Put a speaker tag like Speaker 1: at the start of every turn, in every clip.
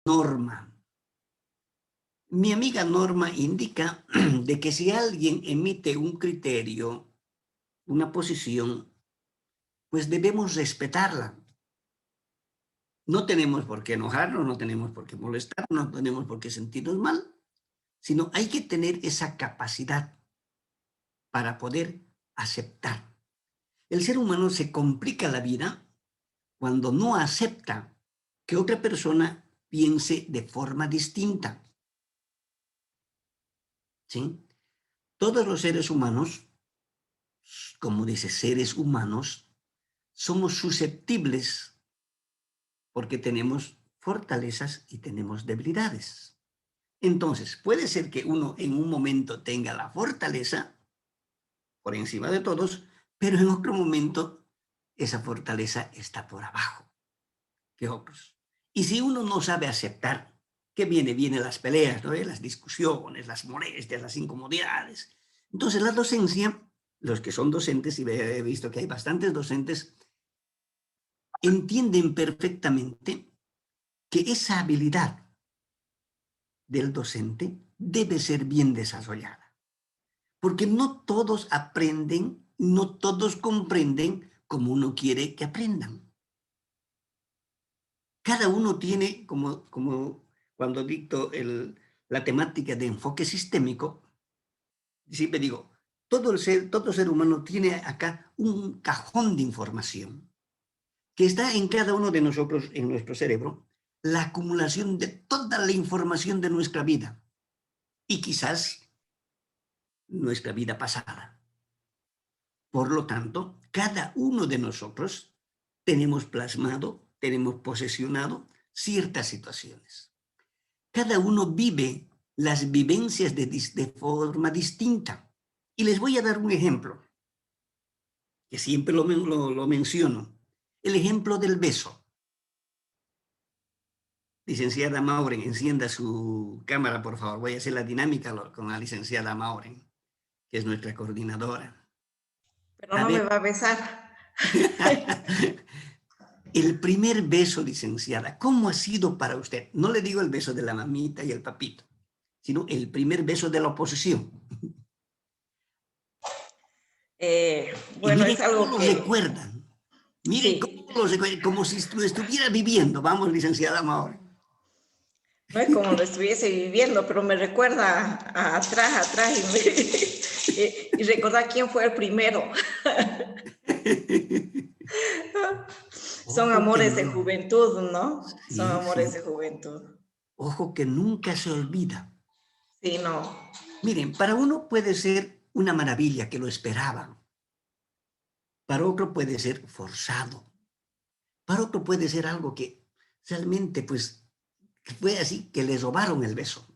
Speaker 1: Norma. Mi amiga Norma indica de que si alguien emite un criterio, una posición, pues debemos respetarla. No tenemos por qué enojarnos, no tenemos por qué molestarnos, no tenemos por qué sentirnos mal, sino hay que tener esa capacidad para poder aceptar. El ser humano se complica la vida cuando no acepta que otra persona piense de forma distinta. ¿Sí? Todos los seres humanos, como dice, seres humanos, somos susceptibles porque tenemos fortalezas y tenemos debilidades. Entonces, puede ser que uno en un momento tenga la fortaleza por encima de todos, pero en otro momento esa fortaleza está por abajo que otros. Y si uno no sabe aceptar, ¿qué viene? Vienen las peleas, ¿no? Las discusiones, las molestias, las incomodidades. Entonces, la docencia, los que son docentes, y he visto que hay bastantes docentes, entienden perfectamente que esa habilidad del docente debe ser bien desarrollada. Porque no todos aprenden, no todos comprenden como uno quiere que aprendan. Cada uno tiene, como cuando dicto la temática de enfoque sistémico, siempre digo, todo ser humano tiene acá un cajón de información que está en cada uno de nosotros, en nuestro cerebro, la acumulación de toda la información de nuestra vida y quizás nuestra vida pasada. Por lo tanto, cada uno de nosotros tenemos plasmado, tenemos posesionado ciertas situaciones. Cada uno vive las vivencias de forma distinta. Y les voy a dar un ejemplo, que siempre lo menciono. El ejemplo del beso. Licenciada Mauren, encienda su cámara, por favor. Voy a hacer la dinámica con la licenciada Mauren, que es nuestra coordinadora.
Speaker 2: Pero
Speaker 1: A
Speaker 2: no me
Speaker 1: ver.
Speaker 2: va a besar.
Speaker 1: El primer beso, licenciada, ¿cómo ha sido para usted? No le digo el beso de la mamita y el papito, sino el primer beso de la oposición. Y
Speaker 2: Bueno,
Speaker 1: miren
Speaker 2: es
Speaker 1: cómo
Speaker 2: algo
Speaker 1: lo
Speaker 2: que
Speaker 1: recuerdan. Miren
Speaker 2: sí,
Speaker 1: cómo lo recuerdan, como si lo estuviera viviendo. Vamos, licenciada Maure.
Speaker 2: no es como lo estuviese viviendo, pero me recuerda atrás y recordar quién fue el primero. Son
Speaker 1: Ojo que
Speaker 2: amores de
Speaker 1: no.
Speaker 2: juventud, ¿no? Son
Speaker 1: Sí,
Speaker 2: amores
Speaker 1: sí.
Speaker 2: de juventud.
Speaker 1: Ojo que nunca se olvida.
Speaker 2: Sí, no.
Speaker 1: Miren, para uno puede ser una maravilla que lo esperaban. Para otro puede ser forzado. Para otro puede ser algo que realmente, pues, fue así, que le robaron el beso.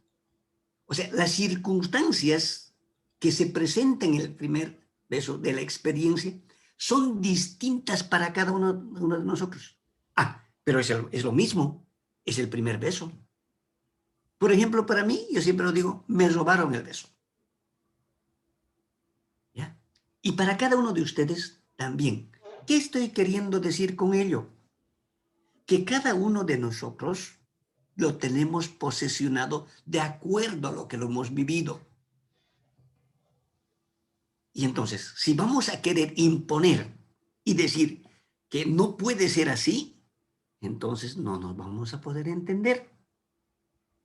Speaker 1: O sea, las circunstancias que se presentan en el primer beso de la experiencia son distintas para cada uno de nosotros. Ah, pero es lo mismo, es el primer beso. Por ejemplo, para mí, yo siempre lo digo, me robaron el beso. ¿Ya? Y para cada uno de ustedes también. ¿Qué estoy queriendo decir con ello? Que cada uno de nosotros lo tenemos posesionado de acuerdo a lo que lo hemos vivido. Y entonces, si vamos a querer imponer y decir que no puede ser así, entonces no nos vamos a poder entender.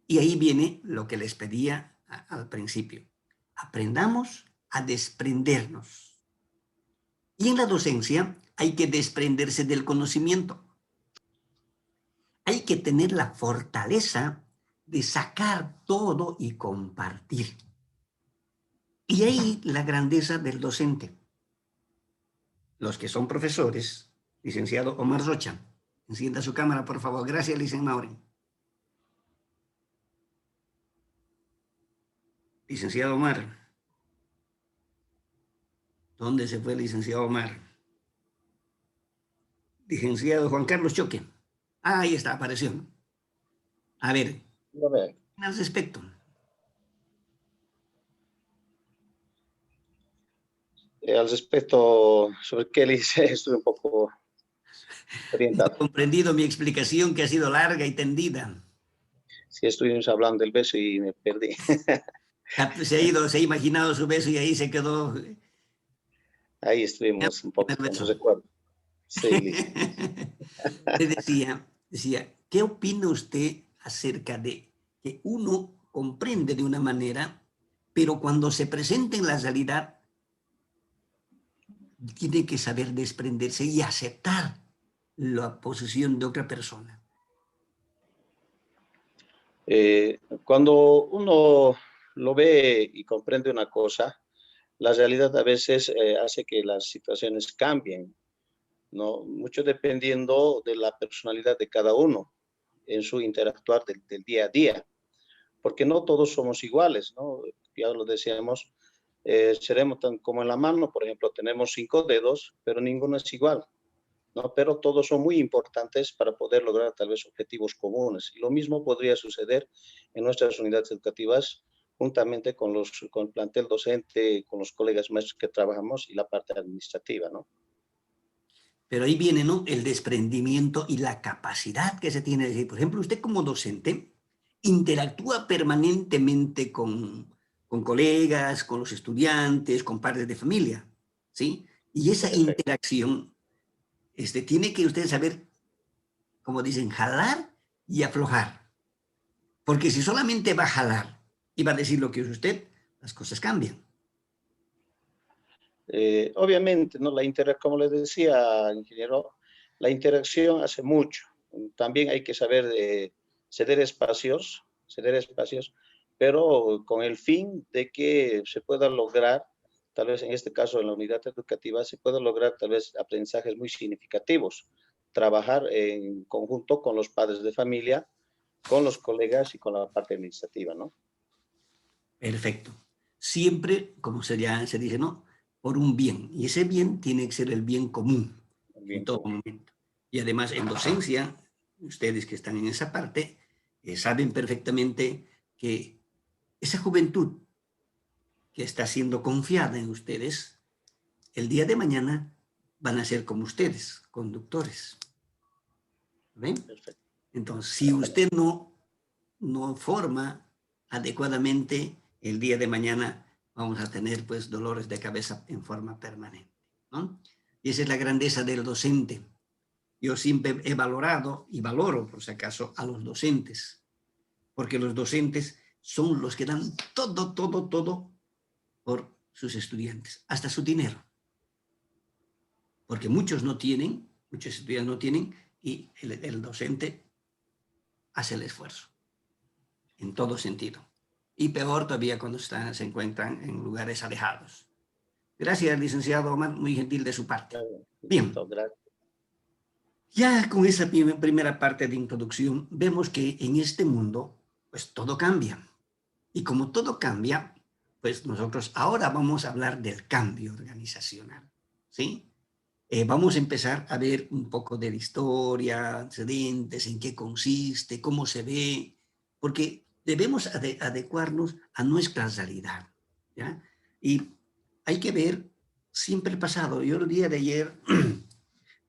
Speaker 1: Y ahí viene lo que les pedía al principio. Aprendamos a desprendernos. Y en la docencia hay que desprenderse del conocimiento. Hay que tener la fortaleza de sacar todo y compartir. Y ahí la grandeza del docente. Los que son profesores, licenciado Omar Rocha, encienda su cámara, por favor. Gracias, licenciado Mauri. Licenciado Omar. ¿Dónde se fue el licenciado Omar? Licenciado Juan Carlos Choque. Ah, ahí está, apareció. A ver, al respecto.
Speaker 3: Al respecto, sobre qué le hice, estuve un poco
Speaker 1: No he
Speaker 3: orientado.
Speaker 1: comprendido mi explicación que ha sido larga y tendida.
Speaker 3: Sí, estuvimos hablando del beso y me perdí.
Speaker 1: Se ha ido, se ha imaginado su beso y ahí se quedó en
Speaker 3: Ahí estuvimos un
Speaker 1: el
Speaker 3: poco con los
Speaker 1: beso.
Speaker 3: recuerdos. Sí, listo.
Speaker 1: Le decía, ¿qué opina usted acerca de que uno comprende de una manera, pero cuando se presenta en la realidad, tiene que saber desprenderse y aceptar la posición de otra persona?
Speaker 3: Cuando uno lo ve y comprende una cosa, la realidad a veces hace que las situaciones cambien, ¿no? Mucho dependiendo de la personalidad de cada uno en su interactuar del día a día, porque no todos somos iguales, ¿no? Ya lo decíamos, seremos tan como en la mano, por ejemplo, tenemos 5 dedos, pero ninguno es igual, ¿no? Pero todos son muy importantes para poder lograr tal vez objetivos comunes. Y lo mismo podría suceder en nuestras unidades educativas, juntamente con el plantel docente, con los colegas maestros que trabajamos y la parte administrativa, ¿no?
Speaker 1: Pero ahí viene, ¿no?, el desprendimiento y la capacidad que se tiene de decir. Por ejemplo, usted como docente interactúa permanentemente con colegas, con los estudiantes, con padres de familia, ¿sí? Y esa
Speaker 3: Perfecto.
Speaker 1: interacción tiene que usted saber, como dicen, jalar y aflojar. Porque si solamente va a jalar y va a decir lo que es usted, las cosas cambian.
Speaker 3: Obviamente, ¿no? Como les decía, ingeniero, la interacción hace mucho. También hay que saber ceder espacios, pero con el fin de que se pueda lograr, tal vez en este caso en la unidad educativa, se pueda lograr tal vez aprendizajes muy significativos. Trabajar en conjunto con los padres de familia, con los colegas y con la parte administrativa, ¿no?
Speaker 1: Perfecto. Siempre, como se dice, ¿no?, por un bien. Y ese bien tiene que ser el bien común en
Speaker 3: Bien,
Speaker 1: todo momento. Y además, en docencia, ustedes que están en esa parte, saben perfectamente que esa juventud que está siendo confiada en ustedes, el día de mañana van a ser como ustedes, conductores. ¿Ven?
Speaker 3: perfecto.
Speaker 1: Entonces, si usted no forma adecuadamente, el día de mañana vamos a tener pues dolores de cabeza en forma permanente, ¿no? Y esa es la grandeza del docente. Yo siempre he valorado y valoro, por si acaso, a los docentes, porque los docentes son los que dan todo, todo, todo por sus estudiantes, hasta su dinero, porque muchos estudiantes no tienen, y el docente hace el esfuerzo en todo sentido. Y peor todavía cuando se encuentran en lugares alejados. Gracias, licenciado Omar, muy gentil de su parte.
Speaker 3: Claro,
Speaker 1: Bien,
Speaker 3: listo, gracias.
Speaker 1: ya con esa primera parte de introducción, vemos que en este mundo, pues todo cambia. Y como todo cambia, pues nosotros ahora vamos a hablar del cambio organizacional, ¿sí? Vamos a empezar a ver un poco de la historia, antecedentes, en qué consiste, cómo se ve, porque debemos adecuarnos a nuestra realidad, ¿ya? Y hay que ver siempre el pasado. Yo el día de ayer,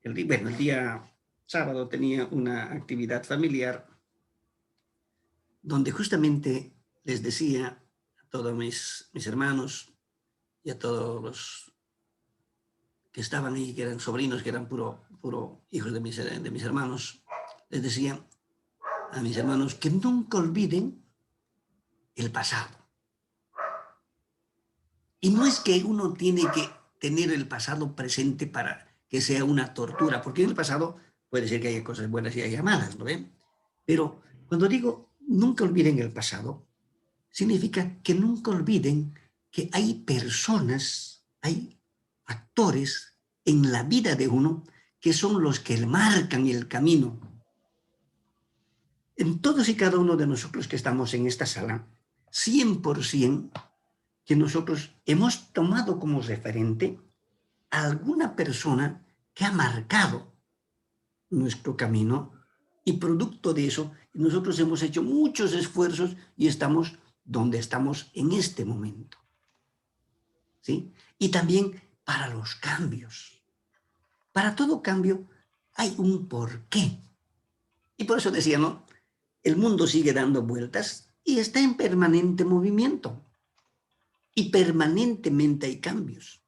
Speaker 1: el día sábado tenía una actividad familiar donde justamente les decía a todos mis hermanos y a todos los que estaban ahí, que eran sobrinos, que eran puro hijos de mis hermanos, les decía a mis hermanos que nunca olviden el pasado. Y no es que uno tiene que tener el pasado presente para que sea una tortura, porque en el pasado puede ser que haya cosas buenas y haya malas, ¿no ven? Pero cuando digo nunca olviden el pasado, significa que nunca olviden que hay personas, hay actores en la vida de uno que son los que marcan el camino. En todos y cada uno de nosotros que estamos en esta sala, 100% que nosotros hemos tomado como referente a alguna persona que ha marcado nuestro camino, y producto de eso nosotros hemos hecho muchos esfuerzos y estamos donde estamos en este momento, ¿sí? Y también para los cambios. Para todo cambio hay un porqué. Y por eso decía, ¿no?, el mundo sigue dando vueltas y está en permanente movimiento. Y permanentemente hay cambios.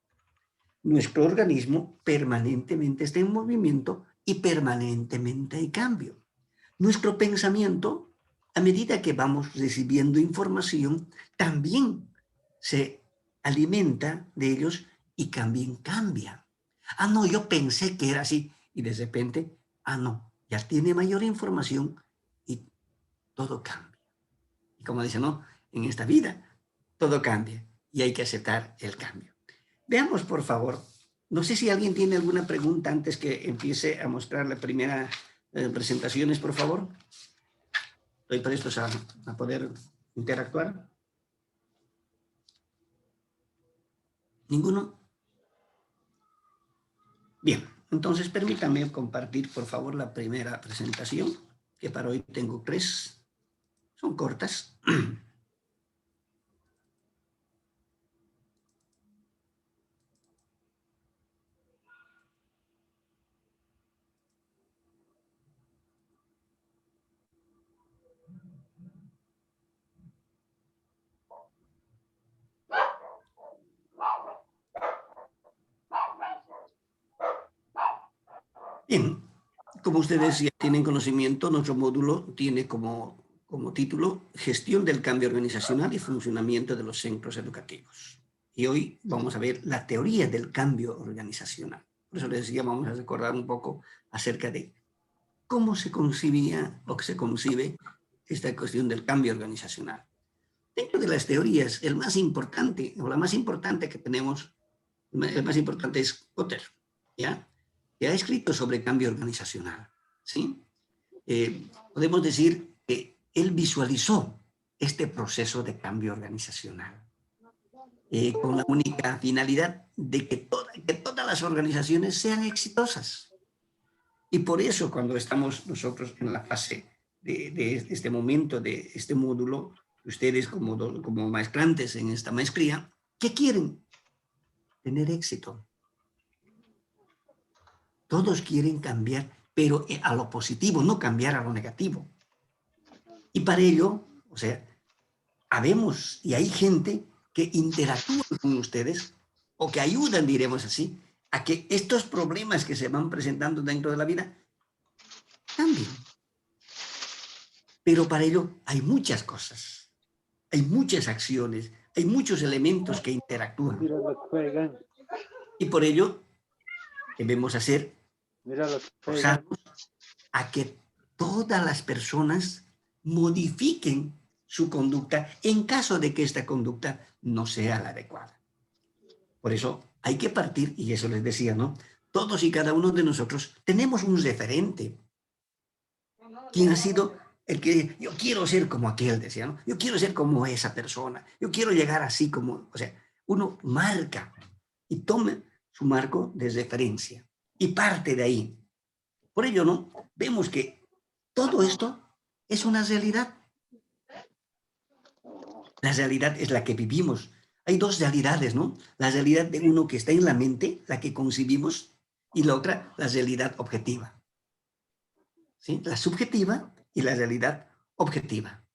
Speaker 1: Nuestro organismo permanentemente está en movimiento y permanentemente hay cambio. Nuestro pensamiento, a medida que vamos recibiendo información, también se alimenta de ellos y también cambia. Ah, no, yo pensé que era así y de repente, ah, no, ya tiene mayor información y todo cambia. Y como dice, no, en esta vida todo cambia y hay que aceptar el cambio. Veamos, por favor, no sé si alguien tiene alguna pregunta antes que empiece a mostrar la primera presentaciones, por favor. Estoy prestos a poder interactuar. ¿Ninguno? Bien, entonces permítanme compartir, por favor, la primera presentación, que para hoy tengo 3. Son cortas. Bien, como ustedes ya tienen conocimiento, nuestro módulo tiene como título Gestión del cambio organizacional y funcionamiento de los centros educativos. Y hoy vamos a ver la teoría del cambio organizacional. Por eso les decía, vamos a recordar un poco acerca de cómo se concibía o que se concibe esta cuestión del cambio organizacional. Dentro de las teorías, el más importante, o la más importante que tenemos, el más importante es Kotter, ¿ya? Que ha escrito sobre cambio organizacional, ¿sí? Podemos decir que él visualizó este proceso de cambio organizacional con la única finalidad de que todas las organizaciones sean exitosas. Y por eso cuando estamos nosotros en la fase de este momento, de este módulo, ustedes como maestrantes en esta maestría, ¿qué quieren? Tener éxito. Todos quieren cambiar, pero a lo positivo, no cambiar a lo negativo. Y para ello, o sea, habemos y hay gente que interactúa con ustedes o que ayudan, diremos así, a que estos problemas que se van presentando dentro de la vida cambien. Pero para ello hay muchas cosas, hay muchas acciones, hay muchos elementos que interactúan. Y por ello debemos forzarnos a que todas las personas modifiquen su conducta en caso de que esta conducta no sea la adecuada. Por eso hay que partir, y eso les decía, ¿no? Todos y cada uno de nosotros tenemos un referente. ¿Quién ha sido el que yo quiero ser como aquel, decía, ¿no? Yo quiero ser como esa persona, yo quiero llegar así como, o sea, uno marca y toma su marco de referencia y parte de ahí. Por ello, ¿no? Vemos que todo esto es una realidad. La realidad es la que vivimos. Hay dos realidades, ¿no? La realidad de uno que está en la mente, la que concibimos, y la otra, la realidad objetiva. ¿Sí? La subjetiva y la realidad objetiva.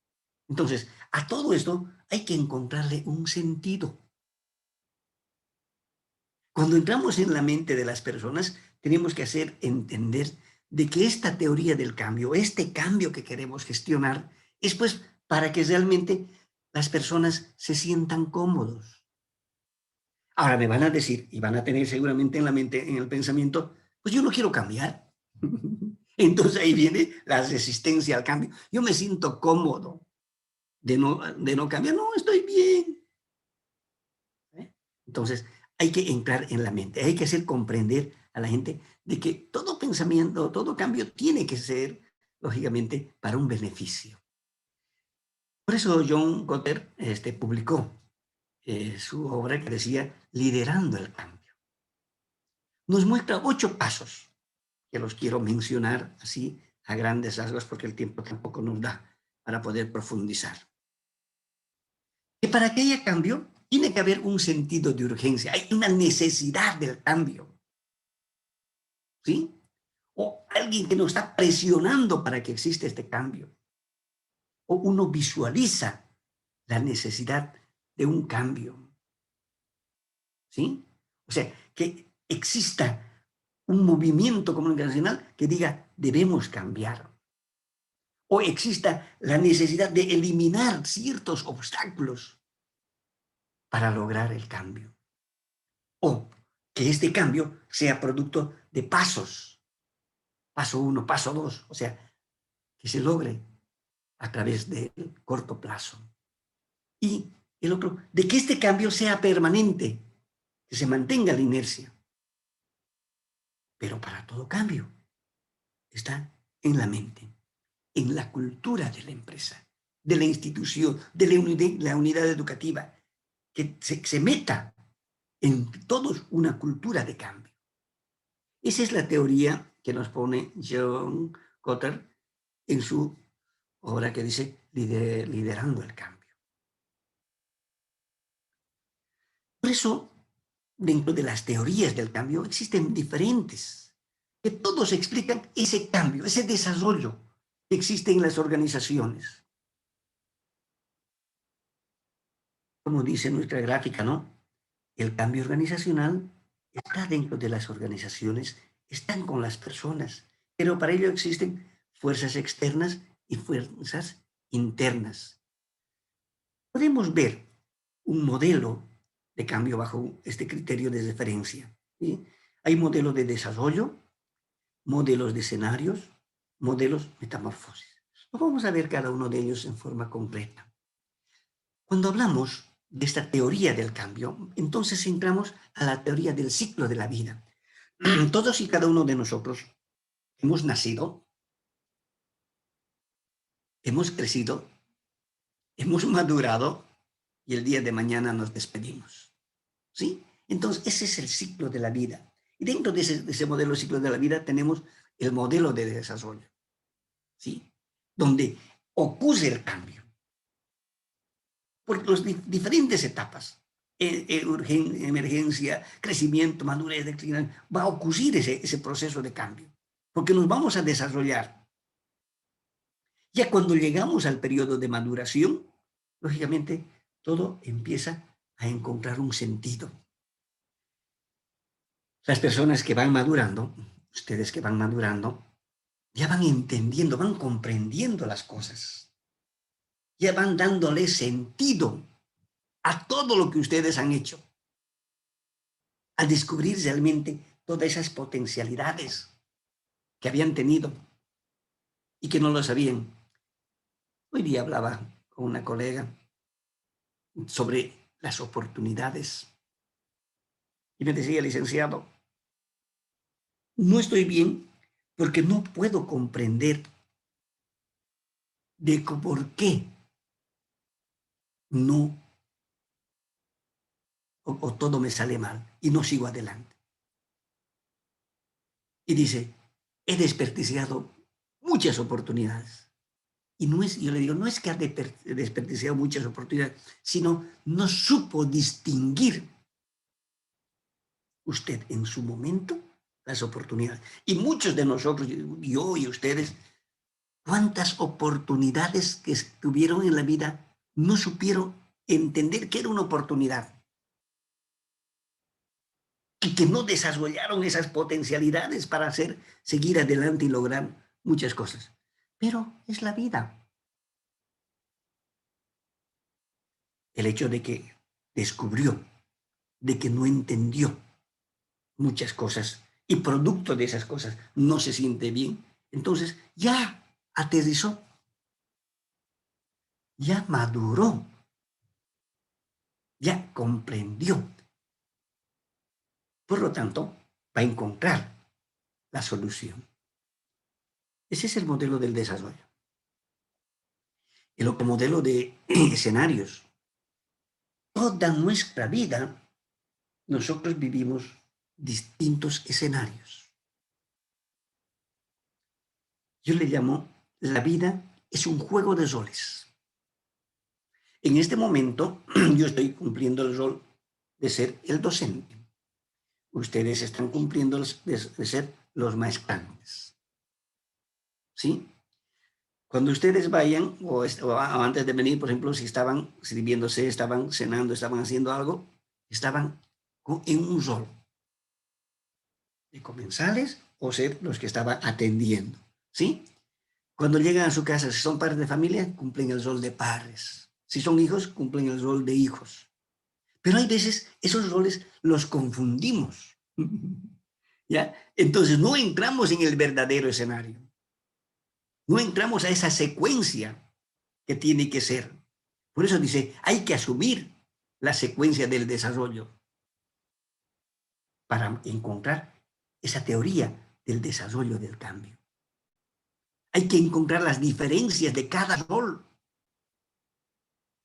Speaker 1: Entonces, a todo esto hay que encontrarle un sentido. Cuando entramos en la mente de las personas, tenemos que hacer entender de que esta teoría del cambio, este cambio que queremos gestionar, es pues para que realmente las personas se sientan cómodos. Ahora me van a decir, y van a tener seguramente en la mente, en el pensamiento, pues yo no quiero cambiar. Entonces ahí viene la resistencia al cambio. Yo me siento cómodo de no cambiar. No, estoy bien. Entonces hay que entrar en la mente, hay que hacer comprender a la gente de que todo pensamiento, todo cambio tiene que ser, lógicamente, para un beneficio. Por eso John Kotter publicó su obra que decía Liderando el Cambio. Nos muestra 8 pasos, que los quiero mencionar así a grandes rasgos porque el tiempo tampoco nos da para poder profundizar. Que para que haya cambio, tiene que haber un sentido de urgencia, hay una necesidad del cambio. ¿Sí? O alguien que nos está presionando para que exista este cambio. o uno visualiza la necesidad de un cambio. ¿Sí? O sea, que exista un movimiento comunicacional que diga, debemos cambiar. O exista la necesidad de eliminar ciertos obstáculos para lograr el cambio. O que este cambio sea producto de pasos. Paso 1, paso 2. O sea, que se logre a través del corto plazo. Y el otro, de que este cambio sea permanente, que se mantenga la inercia. Pero para todo cambio está en la mente, en la cultura de la empresa, de la institución, de la unidad educativa, que se meta en todos una cultura de cambio. Esa es la teoría que nos pone John Kotter en su obra que dice Liderando el Cambio. Por eso, dentro de las teorías del cambio existen diferentes, que todos explican ese cambio, ese desarrollo que existe en las organizaciones. Como dice nuestra gráfica, ¿no? El cambio organizacional está dentro de las organizaciones, están con las personas, pero para ello existen fuerzas externas y fuerzas internas. Podemos ver un modelo de cambio bajo este criterio de referencia. ¿Sí? Hay modelos de desarrollo, modelos de escenarios, modelos metamorfosis. Vamos a ver cada uno de ellos en forma concreta. Cuando hablamos de esta teoría del cambio, entonces entramos a la teoría del ciclo de la vida. Todos y cada uno de nosotros hemos nacido, hemos crecido, hemos madurado y el día de mañana nos despedimos. ¿Sí? Entonces, ese es el ciclo de la vida. Y dentro de ese modelo ciclo de la vida tenemos el modelo de desarrollo, ¿sí? Donde ocurre el cambio. Por las diferentes etapas, emergencia, crecimiento, madurez, declinación, va a ocurrir ese proceso de cambio, porque nos vamos a desarrollar. Ya cuando llegamos al periodo de maduración, lógicamente, todo empieza a encontrar un sentido. Las personas que van madurando, ustedes que van madurando, ya van entendiendo, van comprendiendo las cosas. Ya van dándole sentido a todo lo que ustedes han hecho. A descubrir realmente todas esas potencialidades que habían tenido y que no lo sabían. Hoy día hablaba con una colega sobre las oportunidades y me decía, licenciado, no estoy bien porque no puedo comprender de por qué no o todo me sale mal y no sigo adelante. Y dice, he desperdiciado muchas oportunidades. Y no es, yo le digo, no es que ha desperdiciado muchas oportunidades, sino no supo distinguir usted en su momento las oportunidades. Y muchos de nosotros, yo y ustedes, cuántas oportunidades que estuvieron en la vida no supieron entender que era una oportunidad. Y que no desarrollaron esas potencialidades para seguir adelante y lograr muchas cosas. Pero es la vida. El hecho de que descubrió, de que no entendió muchas cosas y producto de esas cosas no se siente bien, entonces ya aterrizó, ya maduró, ya comprendió. Por lo tanto, va a encontrar la solución. Ese es el modelo del desarrollo. El otro modelo de escenarios. Toda nuestra vida, nosotros vivimos distintos escenarios. Yo le llamo, la vida es un juego de roles. En este momento, yo estoy cumpliendo el rol de ser el docente. Ustedes están cumpliendo de ser los maestrantes. ¿Sí? Cuando ustedes vayan, o antes de venir, por ejemplo, si estaban sirviéndose, estaban cenando, estaban haciendo algo, estaban en un rol de comensales o ser los que estaban atendiendo, ¿sí? Cuando llegan a su casa, si son padres de familia, cumplen el rol de padres. Si son hijos, cumplen el rol de hijos. Pero hay veces esos roles los confundimos, ¿ya? Entonces no entramos en el verdadero escenario. No entramos a esa secuencia que tiene que ser. Por eso dice, hay que asumir la secuencia del desarrollo para encontrar esa teoría del desarrollo del cambio. Hay que encontrar las diferencias de cada rol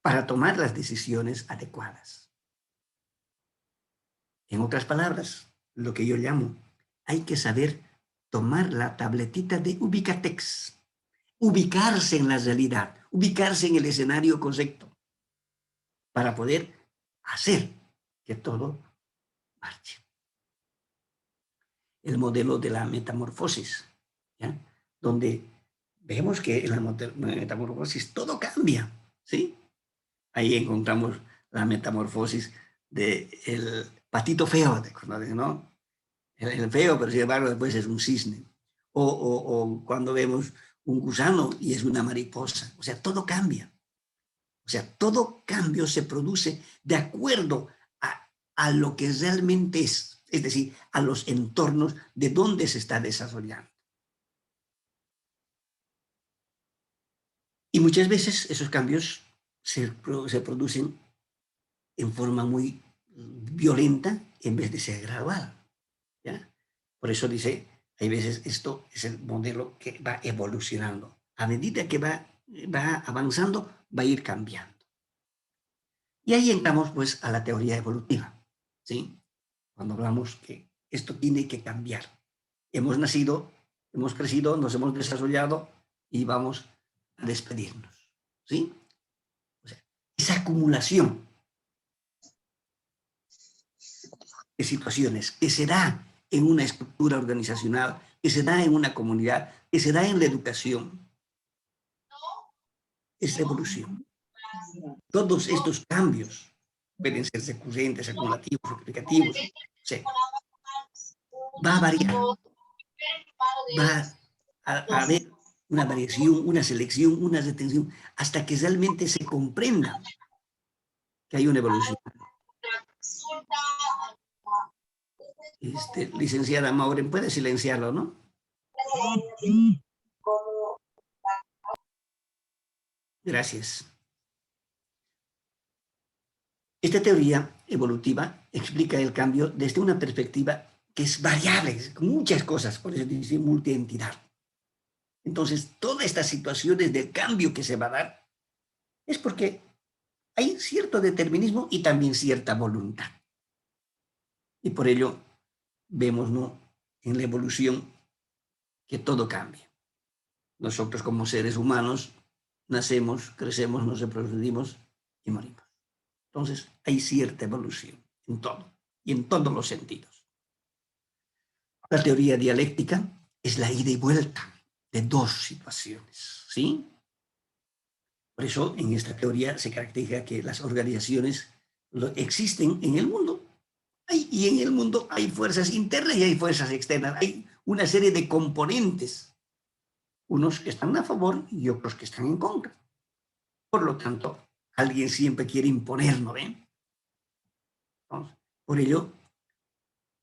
Speaker 1: para tomar las decisiones adecuadas. En otras palabras, lo que yo llamo, hay que saber tomar la tabletita de Ubicatex, ubicarse en la realidad, ubicarse en el escenario correcto, para poder hacer que todo marche. El modelo de la metamorfosis, ¿ya? Donde vemos que en la metamorfosis todo cambia, ¿sí? Ahí encontramos la metamorfosis del patito feo, ¿no? El feo, pero sin embargo después es un cisne. O cuando vemos un gusano y es una mariposa. O sea, todo cambia. O sea, todo cambio se produce de acuerdo a lo que realmente es decir, a los entornos de donde se está desarrollando. Y muchas veces esos cambios se producen en forma muy violenta en vez de ser gradual, ¿ya? Por eso dice, hay veces esto es el modelo que va evolucionando. A medida que va avanzando, va a ir cambiando. Y ahí entramos pues a la teoría evolutiva, ¿sí? Cuando hablamos que esto tiene que cambiar. Hemos nacido, hemos crecido, nos hemos desarrollado y vamos a despedirnos, ¿sí? O sea, esa acumulación de situaciones que se da en una estructura organizacional, que se da en una comunidad, que se da en la educación, es la evolución. Todos estos cambios pueden ser recurrentes, acumulativos, explicativos. O sea, va a variar, va a haber una variación, una selección, una retención, hasta que realmente se comprenda que hay una evolución. Licenciada Mauren, puede silenciarlo, ¿no? Gracias. Esta teoría evolutiva explica el cambio desde una perspectiva que es variable, con muchas cosas, por eso dice multientidad. Entonces, todas estas situaciones del cambio que se va a dar es porque hay cierto determinismo y también cierta voluntad. Y por ello vemos, ¿no?, en la evolución que todo cambia. Nosotros como seres humanos nacemos, crecemos, nos reproducimos y morimos. Entonces hay cierta evolución en todo y en todos los sentidos. La teoría dialéctica es la ida y vuelta de dos situaciones, ¿sí? Por eso en esta teoría se caracteriza que las organizaciones existen en el mundo. Y en el mundo hay fuerzas internas y hay fuerzas externas. Hay una serie de componentes, unos que están a favor y otros que están en contra. Por lo tanto, alguien siempre quiere imponer, ¿no ven? Entonces, por ello,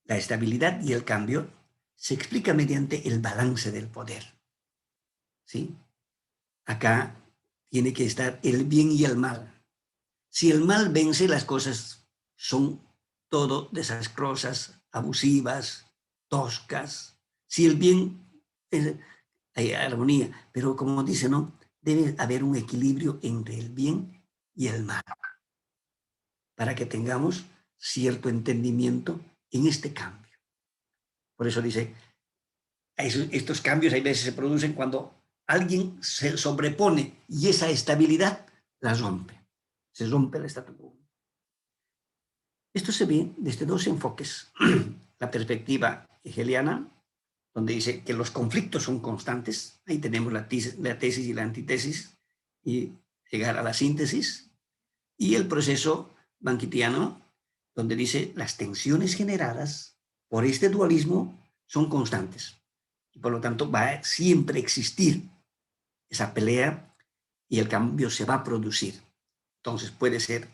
Speaker 1: la estabilidad y el cambio se explica mediante el balance del poder, ¿sí? Acá tiene que estar el bien y el mal. Si el mal vence, las cosas son todo desastrosas, abusivas, toscas. Si el bien, hay armonía, pero como dice, ¿no?, debe haber un equilibrio entre el bien y el mal para que tengamos cierto entendimiento en este cambio. Por eso dice, estos cambios hay veces se producen cuando alguien se sobrepone y esa estabilidad la rompe. Se rompe el statu quo. Esto se ve desde dos enfoques. La perspectiva hegeliana donde dice que los conflictos son constantes. Ahí tenemos la tesis y la antítesis, y llegar a la síntesis. Y el proceso banquitiano, donde dice las tensiones generadas por este dualismo son constantes. Y por lo tanto va a siempre existir esa pelea y el cambio se va a producir. Entonces puede ser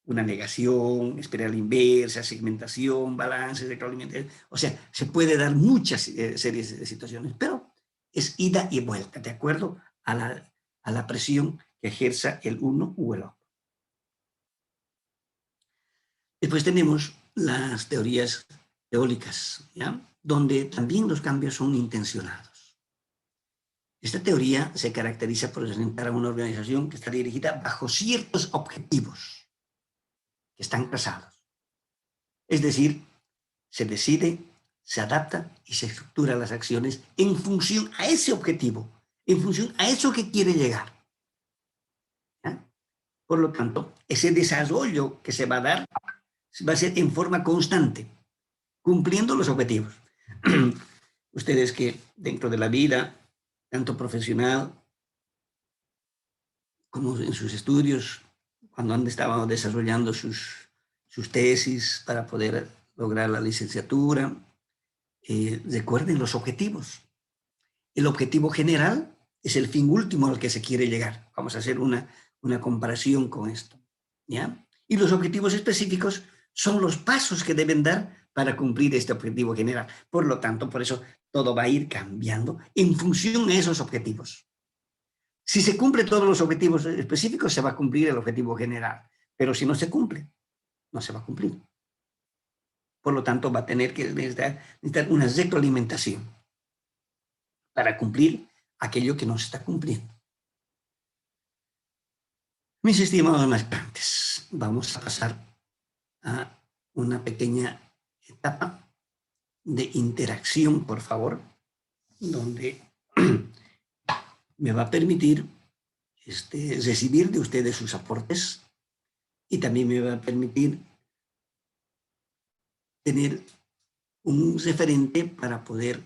Speaker 1: una negación, espiral inversa, segmentación, balance, retroalimentación. O sea, se puede dar muchas series de situaciones, pero es ida y vuelta, de acuerdo a la presión que ejerza el uno u el otro. Después tenemos las teorías eólicas, ¿ya? Donde también los cambios son intencionados. Esta teoría se caracteriza por presentar a una organización que está dirigida bajo ciertos objetivos que están trazados. Es decir, se decide, se adapta y se estructura las acciones en función a ese objetivo, en función a eso que quiere llegar. ¿Ya? Por lo tanto, ese desarrollo que se va a dar va a ser en forma constante, cumpliendo los objetivos. Ustedes que dentro de la vida, tanto profesional como en sus estudios, cuando han estado desarrollando sus tesis para poder lograr la licenciatura, recuerden los objetivos. El objetivo general es el fin último al que se quiere llegar. Vamos a hacer una comparación con esto, ¿ya? Y los objetivos específicos son los pasos que deben dar para cumplir este objetivo general. Por lo tanto, por eso todo va a ir cambiando en función a esos objetivos. Si se cumplen todos los objetivos específicos, se va a cumplir el objetivo general. Pero si no se cumple, no se va a cumplir. Por lo tanto, va a tener que necesitar una retroalimentación para cumplir aquello que no se está cumpliendo. Mis estimados mastrantes, vamos a pasar a una pequeña etapa de interacción, por favor, donde me va a permitir recibir de ustedes sus aportes y también me va a permitir tener un referente para poder,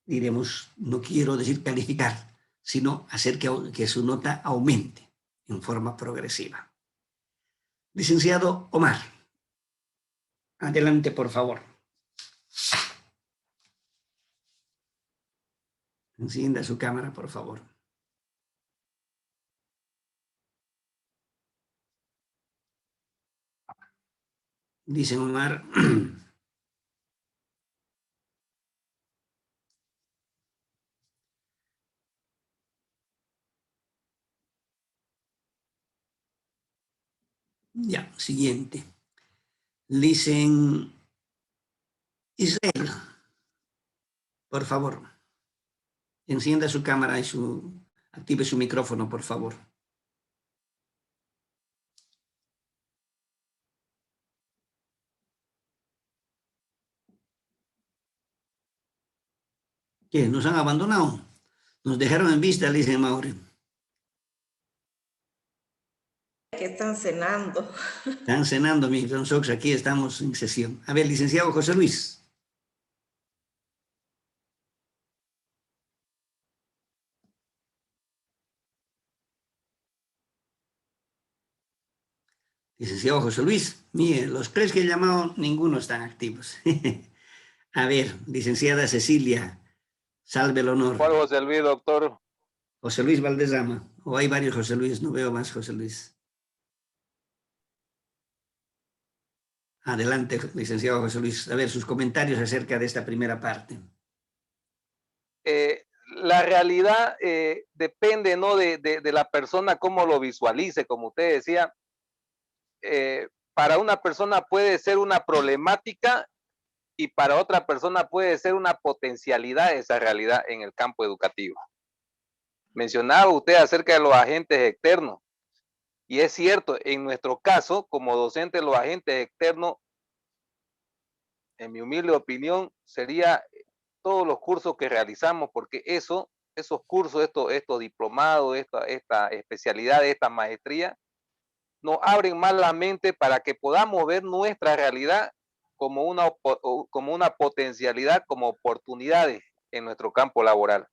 Speaker 1: diremos, no quiero decir calificar, sino hacer que su nota aumente en forma progresiva. Licenciado Omar, adelante, por favor. Encienda su cámara, por favor. Dice Omar. Ya, siguiente. Dicen Israel, por favor. Encienda su cámara y active su micrófono, por favor. ¿Qué? ¿Nos han abandonado? Nos dejaron en vista, le dice Mauri.
Speaker 2: Que están cenando.
Speaker 1: Están cenando, mi Don Sox, aquí estamos en sesión. A ver, licenciado José Luis. Licenciado José Luis, mire, los tres que he llamado, ninguno están activos. A ver, licenciada Cecilia, salve el honor.
Speaker 4: ¿Cuál José Luis, doctor?
Speaker 1: José Luis Valdezama, o hay varios José Luis, no veo más José Luis. Adelante, licenciado José Luis, a ver sus comentarios acerca de esta primera parte.
Speaker 4: La realidad depende, ¿no? de la persona cómo lo visualice, como usted decía. Para una persona puede ser una problemática y para otra persona puede ser una potencialidad esa realidad en el campo educativo. Mencionaba usted acerca de los agentes externos y es cierto, en nuestro caso, como docentes, los agentes externos, en mi humilde opinión, sería todos los cursos que realizamos, porque esos cursos, estos diplomados, esta especialidad, esta maestría, nos abren más la mente para que podamos ver nuestra realidad como una potencialidad, como oportunidades en nuestro campo laboral.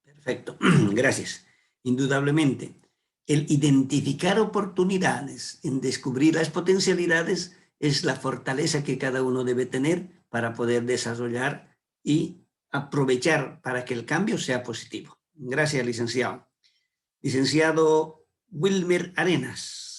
Speaker 1: Perfecto, gracias. Indudablemente, el identificar oportunidades, en descubrir las potencialidades, es la fortaleza que cada uno debe tener para poder desarrollar y aprovechar para que el cambio sea positivo. Gracias, licenciado. Licenciado Wilmer Arenas.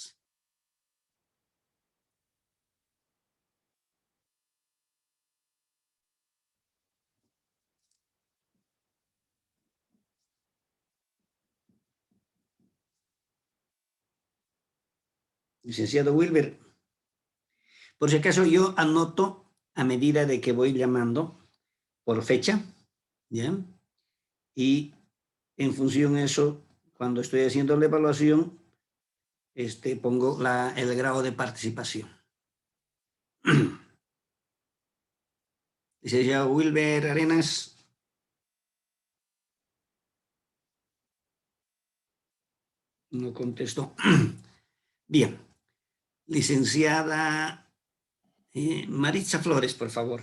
Speaker 1: Licenciado Wilmer, por si acaso yo anoto a medida de que voy llamando por fecha, ¿ya? Y en función de eso, cuando estoy haciendo la evaluación, pongo el grado de participación. Licenciado Wilber Arenas. No contestó. Bien. Licenciada Maritza Flores, por favor.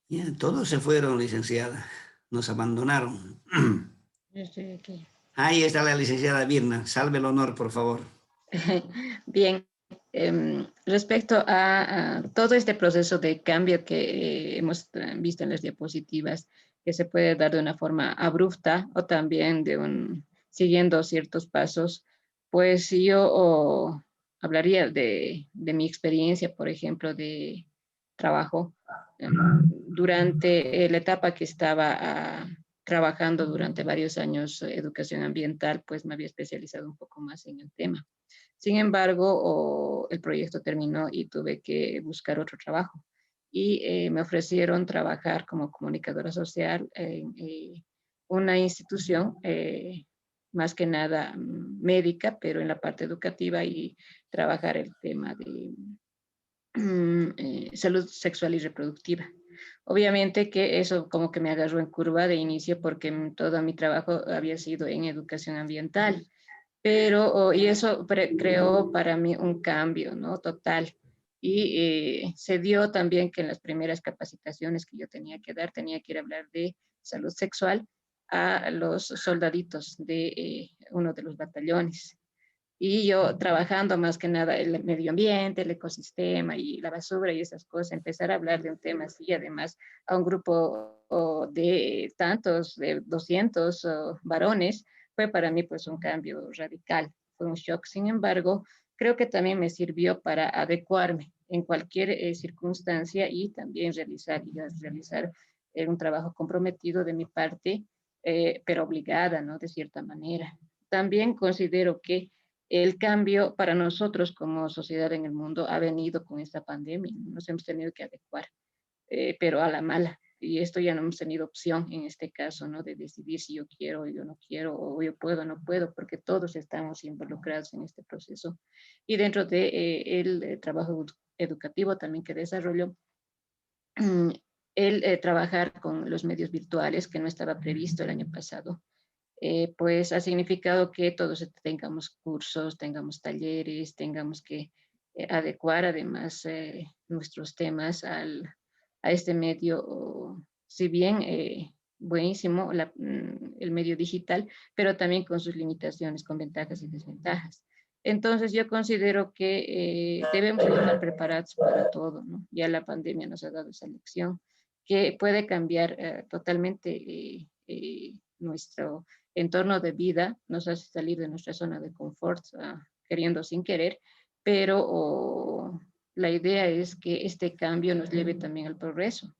Speaker 1: Ya, todos se fueron, licenciada. Nos abandonaron.
Speaker 5: Yo estoy aquí.
Speaker 1: Ahí está la licenciada Virna. Salve el honor, por favor.
Speaker 5: Bien, respecto a todo este proceso de cambio que hemos visto en las diapositivas, que se puede dar de una forma abrupta o también siguiendo ciertos pasos, pues yo hablaría de mi experiencia, por ejemplo, de trabajo. Durante la etapa que estaba trabajando durante varios años educación ambiental, pues me había especializado un poco más en el tema. Sin embargo, el proyecto terminó y tuve que buscar otro trabajo. Y me ofrecieron trabajar como comunicadora social en una institución, más que nada médica, pero en la parte educativa y trabajar el tema de salud sexual y reproductiva. Obviamente que eso como que me agarró en curva de inicio porque todo mi trabajo había sido en educación ambiental, pero y eso creó para mí un cambio, ¿no? Total. Y se dio también que en las primeras capacitaciones que yo tenía que dar, tenía que ir a hablar de salud sexual a los soldaditos de uno de los batallones. Y yo trabajando más que nada el medio ambiente, el ecosistema y la basura y esas cosas, empezar a hablar de un tema así, además a un grupo de tantos, de 200 varones, fue para mí pues un cambio radical, fue un shock. Sin embargo, creo que también me sirvió para adecuarme en cualquier circunstancia y también realizar un trabajo comprometido de mi parte, pero obligada, ¿no? De cierta manera. También considero que el cambio para nosotros como sociedad en el mundo ha venido con esta pandemia. Nos hemos tenido que adecuar, pero a la mala. Y esto ya no hemos tenido opción en este caso, ¿no? De decidir si yo quiero o yo no quiero, o yo puedo o no puedo, porque todos estamos involucrados en este proceso. Y dentro de el trabajo educativo también que desarrollo, el trabajar con los medios virtuales, que no estaba previsto el año pasado, pues ha significado que todos tengamos cursos, tengamos talleres, tengamos que adecuar además nuestros temas a este medio, si bien buenísimo el medio digital, pero también con sus limitaciones, con ventajas y desventajas. Entonces yo considero que debemos estar preparados para todo, ¿no? Ya la pandemia nos ha dado esa lección que puede cambiar totalmente nuestro entorno de vida, nos hace salir de nuestra zona de confort, queriendo sin querer, pero la idea es que este cambio nos lleve también al progreso.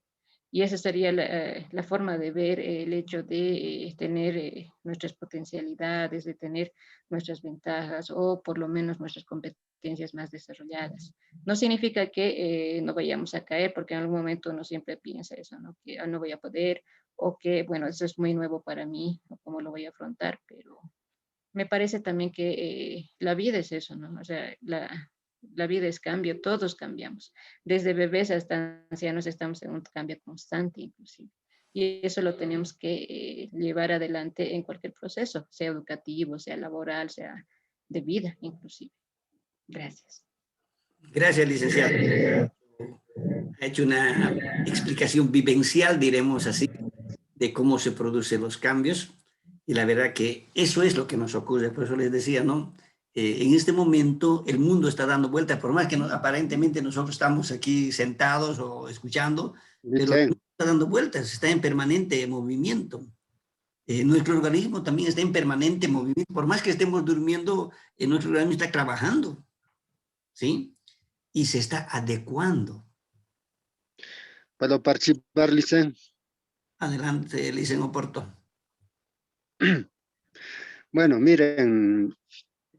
Speaker 5: Y esa sería la forma de ver el hecho de tener nuestras potencialidades, de tener nuestras ventajas o por lo menos nuestras competencias más desarrolladas. No significa que no vayamos a caer, porque en algún momento uno siempre piensa eso, ¿no? Que no voy a poder o que, bueno, eso es muy nuevo para mí, o cómo lo voy a afrontar, pero me parece también que la vida es eso, ¿no? O sea, la vida es cambio, todos cambiamos. Desde bebés hasta ancianos estamos en un cambio constante, inclusive. Y eso lo tenemos que llevar adelante en cualquier proceso, sea educativo, sea laboral, sea de vida inclusive. Gracias.
Speaker 1: Gracias, licenciado. Ha hecho una explicación vivencial, diremos así, de cómo se producen los cambios. Y la verdad que eso es lo que nos ocurre. Por eso les decía, ¿no? En este momento el mundo está dando vueltas, por más que aparentemente nosotros estamos aquí sentados o escuchando, pero el
Speaker 6: Dicen,
Speaker 1: mundo está dando vueltas, está en permanente movimiento. Nuestro organismo también está en permanente movimiento. Por más que estemos durmiendo, nuestro organismo está trabajando, ¿sí? Y se está adecuando.
Speaker 6: ¿puedo participar, Licen?
Speaker 1: Adelante, Licen Oporto.
Speaker 6: Bueno, miren,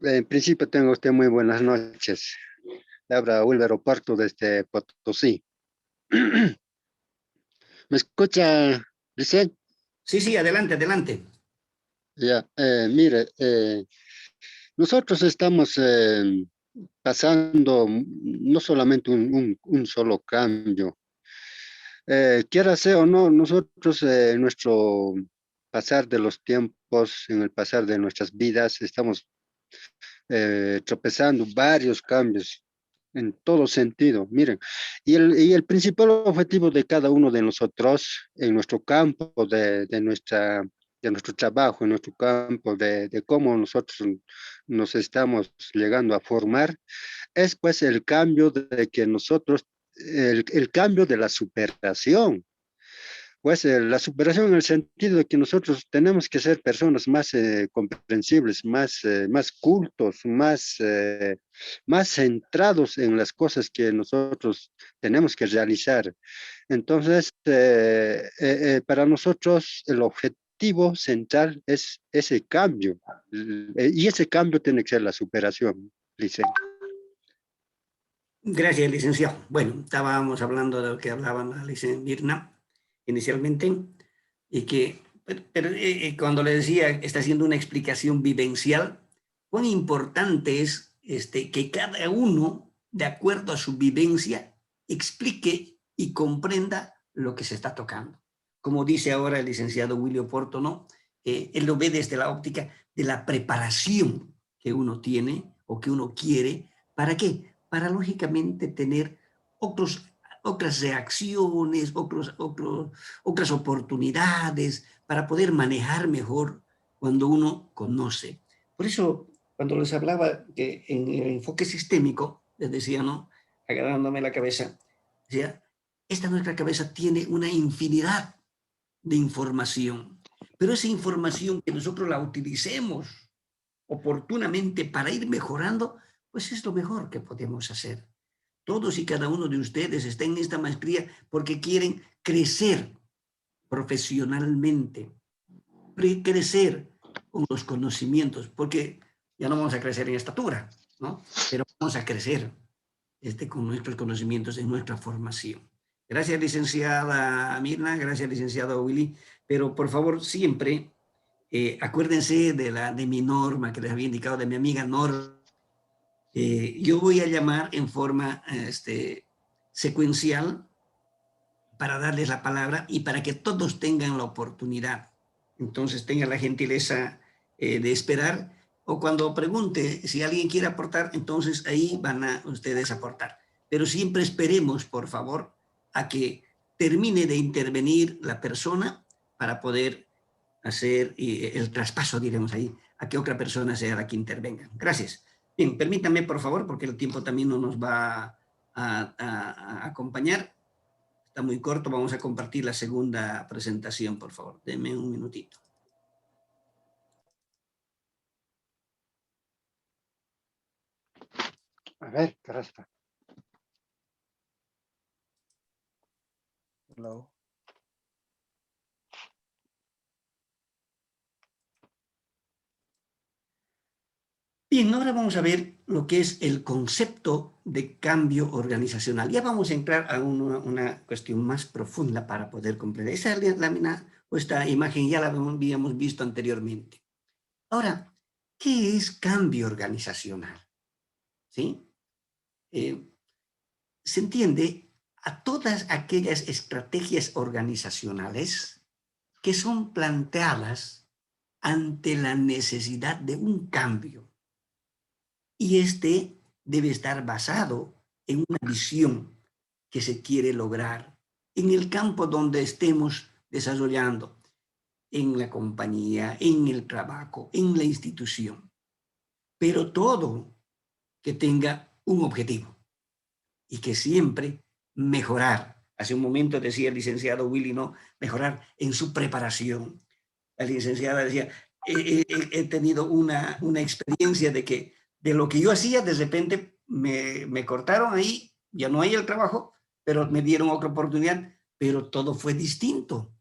Speaker 6: en principio tengo usted muy buenas noches. Le habla Wilber Oporto desde Potosí. ¿Me escucha, Licen?
Speaker 1: Sí, sí, adelante, adelante.
Speaker 6: Ya, mire, nosotros estamos pasando no solamente un solo cambio. Quiera sea o no, nosotros en nuestro pasar de los tiempos, en el pasar de nuestras vidas, estamos tropezando varios cambios en todo sentido. Miren, y el principal objetivo de cada uno de nosotros en nuestro campo de nuestro trabajo, en nuestro campo, de cómo nosotros nos estamos llegando a formar, es pues el cambio de que nosotros, el cambio de la superación. Pues la superación en el sentido de que nosotros tenemos que ser personas más comprensibles, más cultos, más centrados en las cosas que nosotros tenemos que realizar. Entonces, para nosotros el objetivo central es ese cambio, y ese cambio tiene que ser la superación, Licen.
Speaker 1: Gracias, licenciado. Bueno, estábamos hablando de lo que hablaba la licenciada Mirna inicialmente, y que, pero, cuando le decía, está haciendo una explicación vivencial, cuán importante es que cada uno, de acuerdo a su vivencia, explique y comprenda lo que se está tocando. Como dice ahora el licenciado Willy Porto, ¿no? Él lo ve desde la óptica de la preparación que uno tiene o que uno quiere. ¿Para qué? Para lógicamente tener otras reacciones, otras oportunidades, para poder manejar mejor cuando uno conoce. Por eso, cuando les hablaba que en el enfoque sistémico, les decía, ¿no? Agarrándome la cabeza, decía, esta nuestra cabeza tiene una infinidad de información, pero esa información que nosotros la utilicemos oportunamente para ir mejorando, pues es lo mejor que podemos hacer. Todos y cada uno de ustedes están en esta maestría porque quieren crecer profesionalmente, crecer con los conocimientos, porque ya no vamos a crecer en estatura, ¿no? Pero vamos a crecer con nuestros conocimientos en nuestra formación. Gracias, licenciada Mirna, gracias, licenciado Willy, pero por favor, siempre acuérdense de mi norma que les había indicado, de mi amiga Norma. Yo voy a llamar en forma secuencial para darles la palabra y para que todos tengan la oportunidad. Entonces tengan la gentileza de esperar, o cuando pregunte si alguien quiere aportar, entonces ahí van a ustedes aportar. Pero siempre esperemos, por favor, a que termine de intervenir la persona para poder hacer el traspaso, diremos ahí, a que otra persona sea la que intervenga. Gracias. Bien, permítanme, por favor, porque el tiempo también no nos va a acompañar. Está muy corto, vamos a compartir la segunda presentación, por favor. Denme un minutito.
Speaker 6: A ver, caraspa.
Speaker 7: Hello.
Speaker 1: Bien, ahora vamos a ver lo que es el concepto de cambio organizacional. Ya vamos a entrar a una cuestión más profunda para poder comprender. Esa lámina o esta imagen ya la habíamos visto anteriormente. Ahora, ¿qué es cambio organizacional? ¿Sí? Se entiende a todas aquellas estrategias organizacionales que son planteadas ante la necesidad de un cambio. Y este debe estar basado en una visión que se quiere lograr en el campo donde estemos desarrollando, en la compañía, en el trabajo, en la institución. Pero todo que tenga un objetivo y que siempre mejorar. Hace un momento decía el licenciado Willy, ¿no? Mejorar en su preparación. La licenciada decía, he tenido una experiencia de que de lo que yo hacía, de repente me cortaron ahí, ya no hay el trabajo, pero me dieron otra oportunidad, pero todo fue distinto.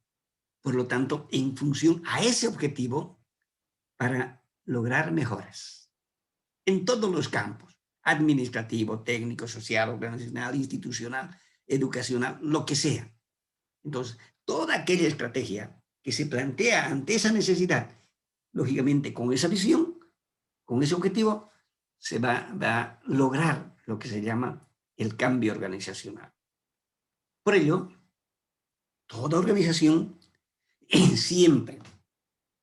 Speaker 1: Por lo tanto, en función a ese objetivo, para lograr mejoras en todos los campos, administrativo, técnico, social, organizacional, institucional, educacional, lo que sea. Entonces, toda aquella estrategia que se plantea ante esa necesidad, lógicamente con esa visión, con ese objetivo, se va a lograr lo que se llama el cambio organizacional. Por ello, toda organización siempre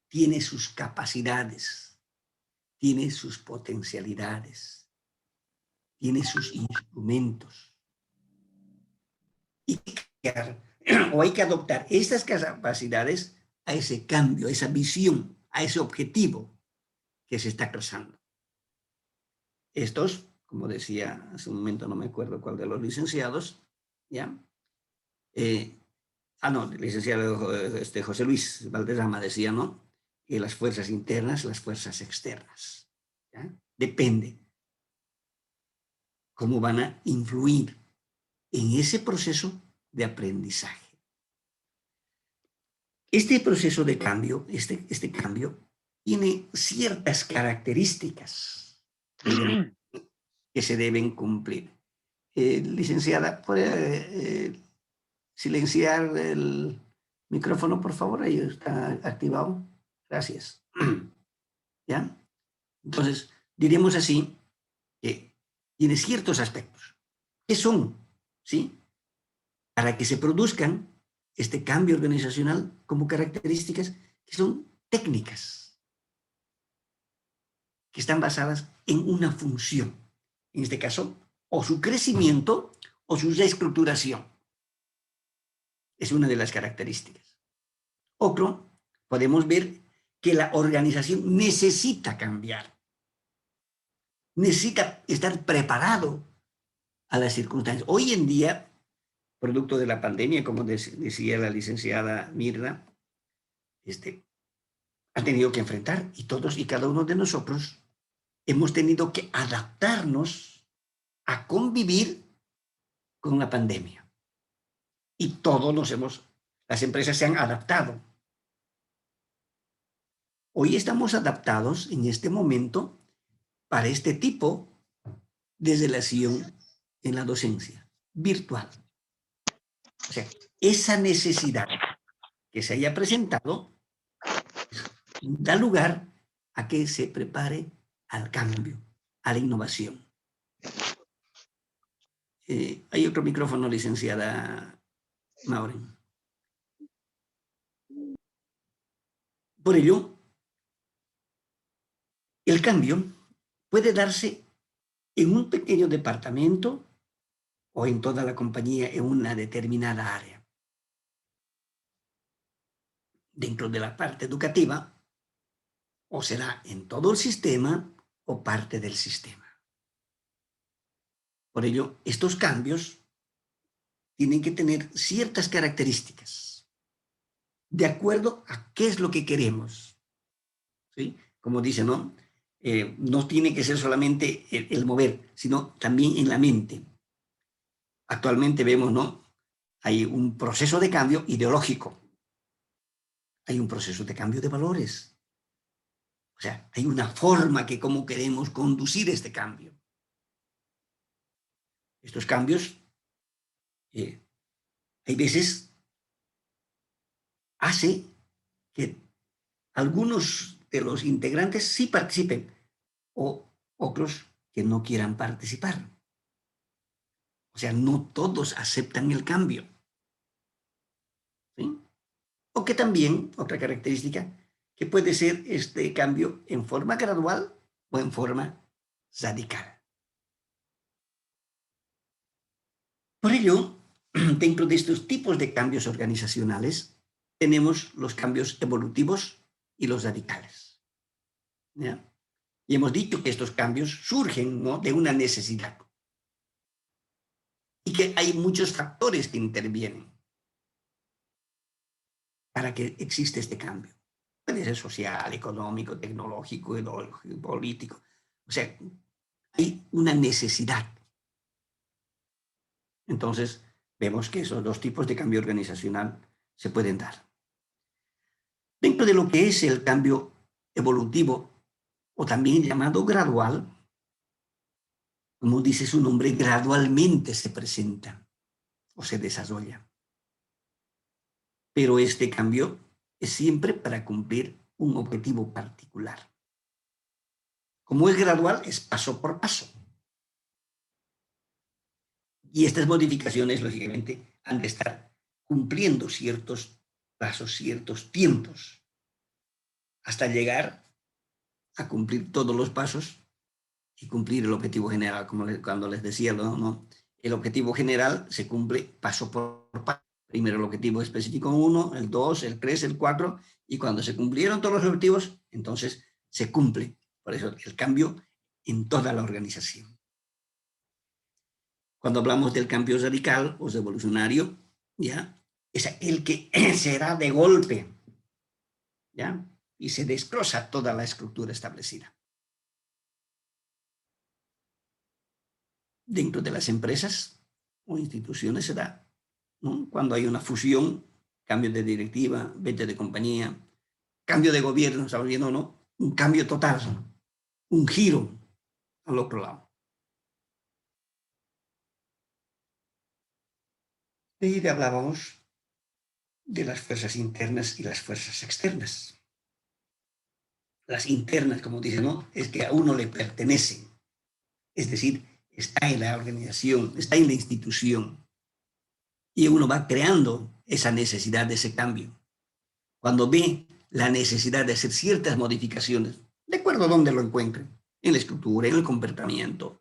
Speaker 1: tiene sus capacidades, tiene sus potencialidades, tiene sus instrumentos. Y hay que adoptar estas capacidades a ese cambio, a esa visión, a ese objetivo que se está trazando. Estos, como decía hace un momento, no me acuerdo cuál de los licenciados, ¿ya? El licenciado José Luis Valderrama decía, ¿no? Que las fuerzas internas, las fuerzas externas, ¿ya? Depende cómo van a influir en ese proceso de aprendizaje. Este proceso de cambio, este cambio, tiene ciertas características que se deben cumplir. Licenciada, ¿puede silenciar el micrófono, por favor? Ahí está activado. Gracias. ¿Ya? Entonces, diríamos así que tiene ciertos aspectos. ¿Qué son? ¿Sí? Para que se produzcan este cambio organizacional como características que son técnicas, que están basadas en una función. En este caso, o su crecimiento o su reestructuración. Es una de las características. Otro, podemos ver que la organización necesita cambiar. Necesita estar preparado a las circunstancias. Hoy en día, producto de la pandemia, como decía la licenciada Mirna, ha tenido que enfrentar, y todos y cada uno de nosotros hemos tenido que adaptarnos a convivir con la pandemia. Y todos las empresas se han adaptado. Hoy estamos adaptados en este momento para este tipo de relación en la docencia virtual. O sea, esa necesidad que se haya presentado da lugar a que se prepare al cambio, a la innovación. Hay otro micrófono, licenciada Maureen. Por ello, el cambio puede darse en un pequeño departamento o en toda la compañía en una determinada área. Dentro de la parte educativa, o será en todo el sistema o parte del sistema. Por ello, estos cambios tienen que tener ciertas características de acuerdo a qué es lo que queremos. ¿Sí? Como dice, ¿no? No tiene que ser solamente el mover, sino también en la mente. Actualmente vemos, ¿no? Hay un proceso de cambio ideológico. Hay un proceso de cambio de valores. O sea, hay una forma que cómo queremos conducir este cambio. Estos cambios, hay veces, hace que algunos de los integrantes sí participen o otros que no quieran participar. O sea, no todos aceptan el cambio. ¿Sí? O que también, otra característica, que puede ser este cambio en forma gradual o en forma radical. Por ello, dentro de estos tipos de cambios organizacionales, tenemos los cambios evolutivos y los radicales. ¿Ya? Y hemos dicho que estos cambios surgen, ¿no?, de una necesidad. Y que hay muchos factores que intervienen para que exista este cambio. Puede ser social, económico, tecnológico, ideológico, político. O sea, hay una necesidad. Entonces, vemos que esos dos tipos de cambio organizacional se pueden dar. Dentro de lo que es el cambio evolutivo, o también llamado gradual, como dice su nombre, gradualmente se presenta o se desarrolla. Pero este cambio es siempre para cumplir un objetivo particular. Como es gradual, es paso por paso. Y estas modificaciones, lógicamente, han de estar cumpliendo ciertos pasos, ciertos tiempos, hasta llegar a cumplir todos los pasos y cumplir el objetivo general, como cuando les decía, ¿no? El objetivo general se cumple paso por paso. Primero el objetivo específico 1, el 2, el 3, el 4, y cuando se cumplieron todos los objetivos, entonces se cumple. Por eso el cambio en toda la organización. Cuando hablamos del cambio radical o revolucionario, ¿ya?, es el que será de golpe, ¿ya?, y se destroza toda la estructura establecida. Dentro de las empresas o instituciones se da, ¿no?, cuando hay una fusión, cambio de directiva, venta de compañía, cambio de gobierno, estamos viendo, ¿no?, un cambio total, un giro al otro lado. De ahí hablábamos de las fuerzas internas y las fuerzas externas. Las internas, como dicen, ¿no?, es que a uno le pertenecen. Es decir, está en la organización, está en la institución. Y uno va creando esa necesidad de ese cambio. Cuando ve la necesidad de hacer ciertas modificaciones, de acuerdo a donde lo encuentre, en la estructura, en el comportamiento.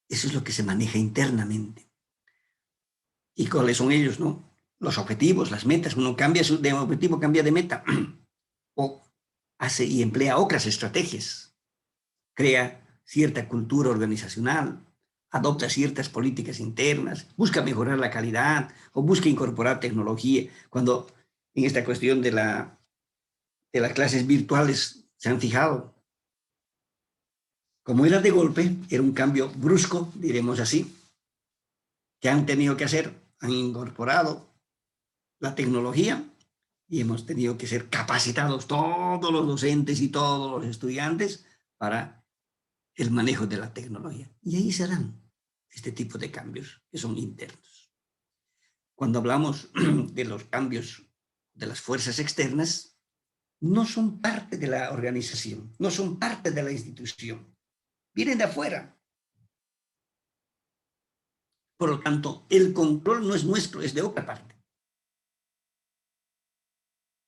Speaker 1: Eso es lo que se maneja internamente. ¿Y cuáles son ellos, no? Los objetivos, las metas. Uno cambia de objetivo, cambia de meta. O hace y emplea otras estrategias. Crea cierta cultura organizacional, adopta ciertas políticas internas, busca mejorar la calidad o busca incorporar tecnología. Cuando en esta cuestión de las clases virtuales se han fijado, como era de golpe, era un cambio brusco, diremos así, que han tenido que hacer, han incorporado la tecnología y hemos tenido que ser capacitados todos los docentes y todos los estudiantes para el manejo de la tecnología. Y ahí se dan este tipo de cambios que son internos. Cuando hablamos de los cambios de las fuerzas externas, no son parte de la organización, no son parte de la institución, vienen de afuera. Por lo tanto, el control no es nuestro, es de otra parte.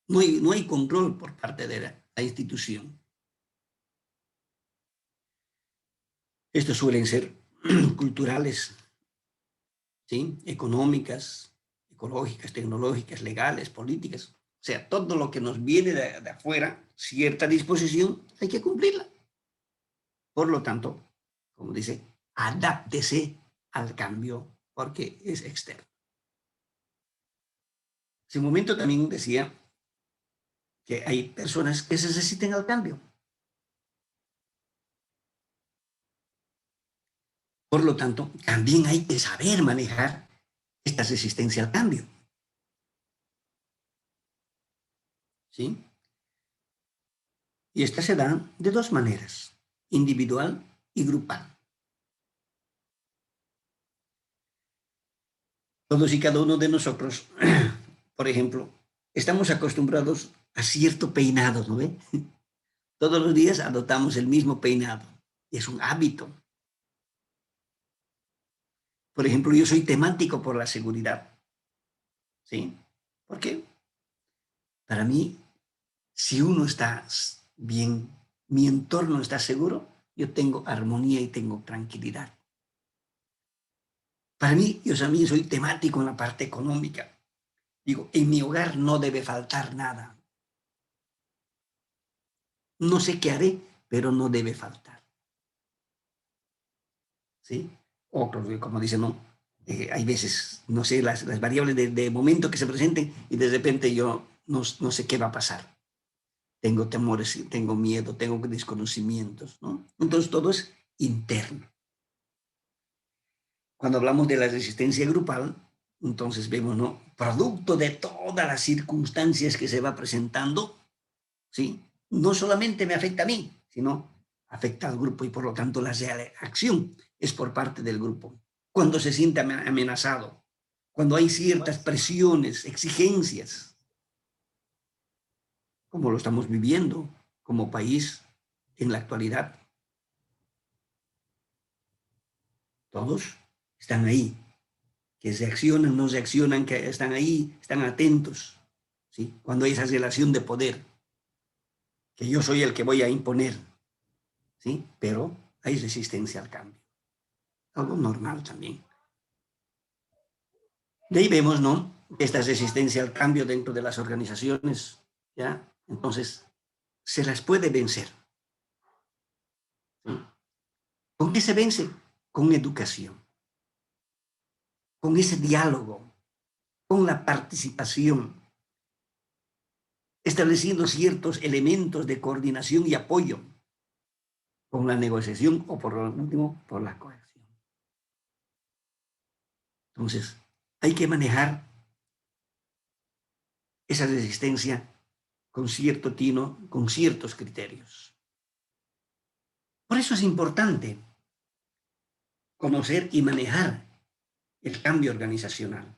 Speaker 1: No hay control por parte de la institución. Estos suelen ser culturales, ¿sí?, económicas, ecológicas, tecnológicas, legales, políticas. O sea, todo lo que nos viene de afuera, cierta disposición, hay que cumplirla. Por lo tanto, como dice, adáptese al cambio porque es externo. Hace un momento también decía que hay personas que se resisten al cambio. Por lo tanto, también hay que saber manejar esta resistencia al cambio. ¿Sí? Y esta se da de dos maneras, individual y grupal. Todos y cada uno de nosotros, por ejemplo, estamos acostumbrados a cierto peinado, ¿no ve? Todos los días adoptamos el mismo peinado. Y es un hábito. Por ejemplo, yo soy temático por la seguridad. ¿sí? Porque para mí, si uno está bien, mi entorno está seguro, yo tengo armonía y tengo tranquilidad. Para mí, yo también soy temático en la parte económica. Digo, en mi hogar no debe faltar nada. No sé qué haré, pero no debe faltar. ¿Sí? Otros, como dicen, no, hay veces, no sé, las variables de momento que se presenten y de repente yo no sé qué va a pasar. Tengo temores, tengo miedo, tengo desconocimientos, ¿no? Entonces todo es interno. Cuando hablamos de la resistencia grupal, entonces vemos, ¿no? Producto de todas las circunstancias que se va presentando, ¿sí? No solamente me afecta a mí, sino afecta al grupo y por lo tanto la reacción es por parte del grupo. Cuando se siente amenazado, cuando hay ciertas presiones, exigencias, como lo estamos viviendo como país en la actualidad, todos están ahí, que reaccionan, no reaccionan, que están ahí, están atentos, ¿sí? Cuando hay esa relación de poder, que yo soy el que voy a imponer, ¿sí? Pero hay resistencia al cambio. Algo normal también. De ahí vemos, ¿no? Esta resistencia al cambio dentro de las organizaciones, ¿ya? Entonces, se las puede vencer. ¿Sí? ¿Con qué se vence? Con educación, con ese diálogo, con la participación, estableciendo ciertos elementos de coordinación y apoyo, con la negociación o por lo último, por la coerción. Entonces, hay que manejar esa resistencia con cierto tino, con ciertos criterios. Por eso es importante conocer y manejar el cambio organizacional.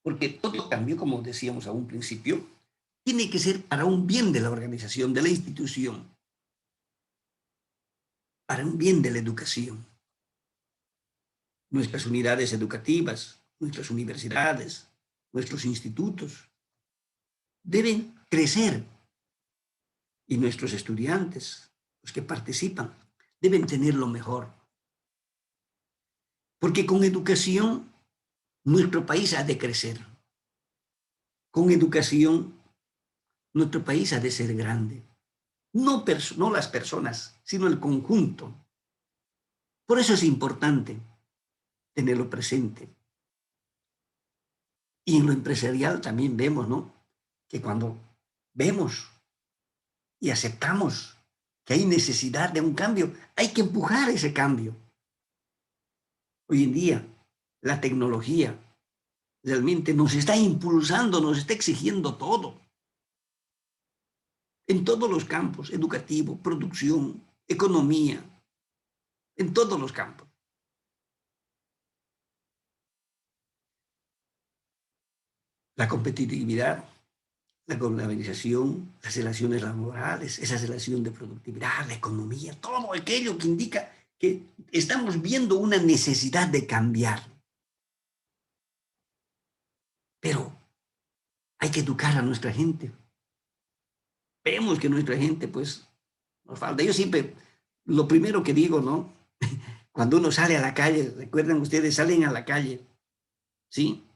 Speaker 1: Porque todo cambio, como decíamos a un principio, tiene que ser para un bien de la organización, de la institución, para un bien de la educación. Nuestras unidades educativas, nuestras universidades, nuestros institutos deben crecer y nuestros estudiantes, los que participan, deben tener lo mejor. Porque con educación nuestro país ha de crecer. Con educación nuestro país ha de ser grande. No las personas, sino el conjunto. Por eso es importante tenerlo presente. Y en lo empresarial también vemos, ¿no? Que cuando vemos y aceptamos que hay necesidad de un cambio, hay que empujar ese cambio. Hoy en día, la tecnología realmente nos está impulsando, nos está exigiendo todo. En todos los campos, educativo, producción, economía, en todos los campos. La competitividad, la globalización, las relaciones laborales, esa relación de productividad, la economía, todo aquello que indica que estamos viendo una necesidad de cambiar. Pero hay que educar a nuestra gente. Vemos que nuestra gente, pues, nos falta. Yo siempre, lo primero que digo, ¿no? Cuando uno sale a la calle, recuerdan ustedes, salen a la calle, ¿sí?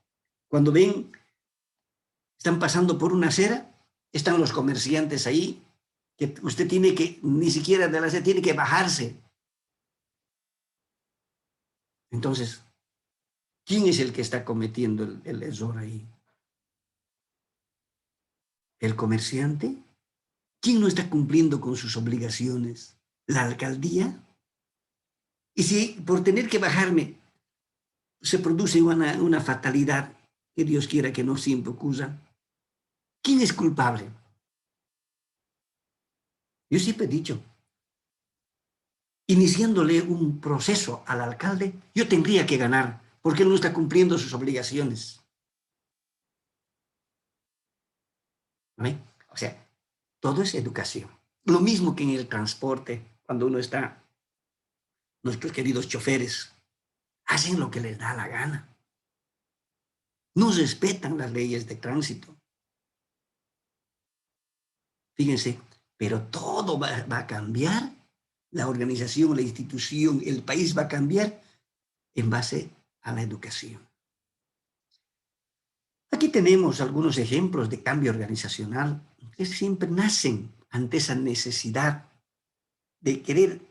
Speaker 1: Cuando ven, están pasando por una acera, están los comerciantes ahí, que usted tiene que, ni siquiera de la acera, tiene que bajarse. Entonces, ¿quién es el que está cometiendo el error ahí? ¿El comerciante? ¿Quién no está cumpliendo con sus obligaciones? ¿La alcaldía? Y si por tener que bajarme se produce una fatalidad, que Dios quiera que no siempre ocurra, ¿quién es culpable? Yo siempre he dicho, iniciándole un proceso al alcalde, yo tendría que ganar, porque él no está cumpliendo sus obligaciones. ¿Ve? O sea, todo es educación. Lo mismo que en el transporte, cuando uno está, nuestros queridos choferes hacen lo que les da la gana. no respetan las leyes de tránsito. Fíjense, pero todo va a cambiar. La organización, la institución, el país va a cambiar en base a la educación. Aquí tenemos algunos ejemplos de cambio organizacional que siempre nacen ante esa necesidad de querer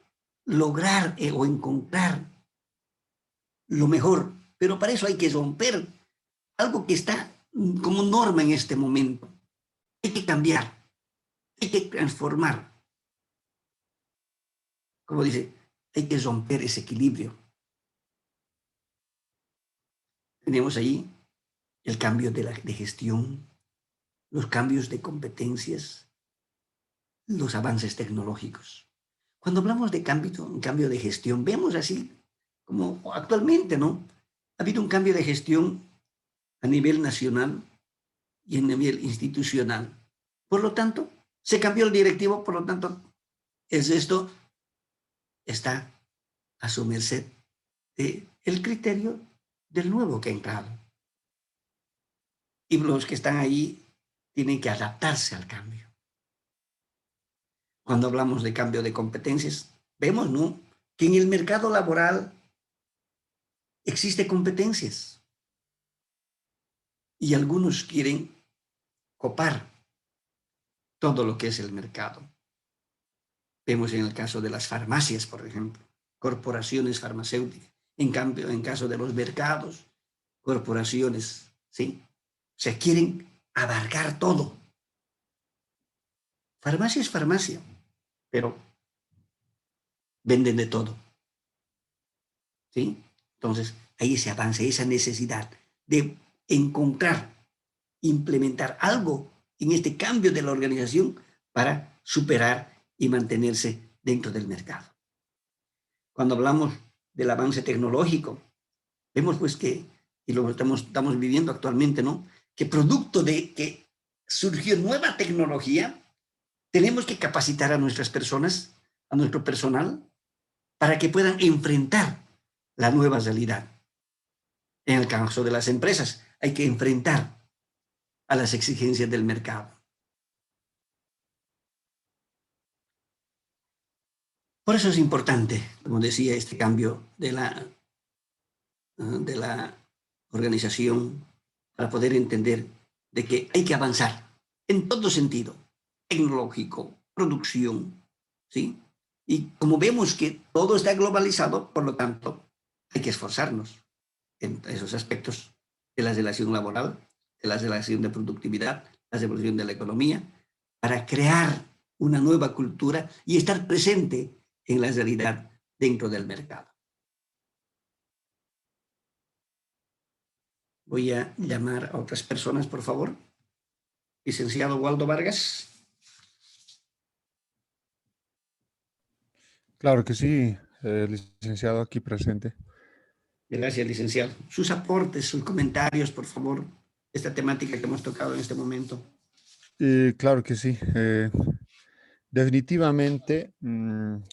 Speaker 1: lograr o encontrar lo mejor, pero para eso hay que romper algo que está como norma en este momento. Hay que cambiar, hay que transformar. Como dice, hay que romper ese equilibrio. Tenemos ahí el cambio de gestión, los cambios de competencias, los avances tecnológicos. Cuando hablamos de cambio de gestión, vemos así como actualmente, ¿no? Ha habido un cambio de gestión a nivel nacional y a nivel institucional. Por lo tanto, se cambió el directivo, por lo tanto, esto está a su merced del criterio del nuevo que ha entrado. Y los que están ahí tienen que adaptarse al cambio. Cuando hablamos de cambio de competencias, vemos, ¿no?, que en el mercado laboral existen competencias y algunos quieren copar todo lo que es el mercado. Vemos en el caso de las farmacias, por ejemplo, corporaciones farmacéuticas. En cambio, en caso de los mercados, corporaciones, ¿sí? Se quieren abarcar todo. Farmacia es farmacia, pero venden de todo, ¿sí? Entonces, hay ese avance, esa necesidad de encontrar, implementar algo en este cambio de la organización para superar y mantenerse dentro del mercado. Cuando hablamos del avance tecnológico, vemos pues que, y lo estamos viviendo actualmente, ¿no?, que producto de que surgió nueva tecnología, tenemos que capacitar a nuestras personas, a nuestro personal, para que puedan enfrentar la nueva realidad. En el caso de las empresas, hay que enfrentar a las exigencias del mercado. Por eso es importante, como decía, este cambio de la organización para poder entender de que hay que avanzar en todo sentido, tecnológico, producción, ¿sí? Y como vemos que todo está globalizado, por lo tanto, hay que esforzarnos en esos aspectos de la relación laboral, de la relación de productividad, la evolución de la economía, para crear una nueva cultura y estar presente en la realidad dentro del mercado. Voy a llamar a otras personas, por favor. Licenciado Waldo Vargas.
Speaker 7: Claro que sí, licenciado aquí presente.
Speaker 1: Gracias, licenciado. Sus aportes, sus comentarios, por favor, esta temática que hemos tocado en este momento.
Speaker 7: Claro que sí. Definitivamente,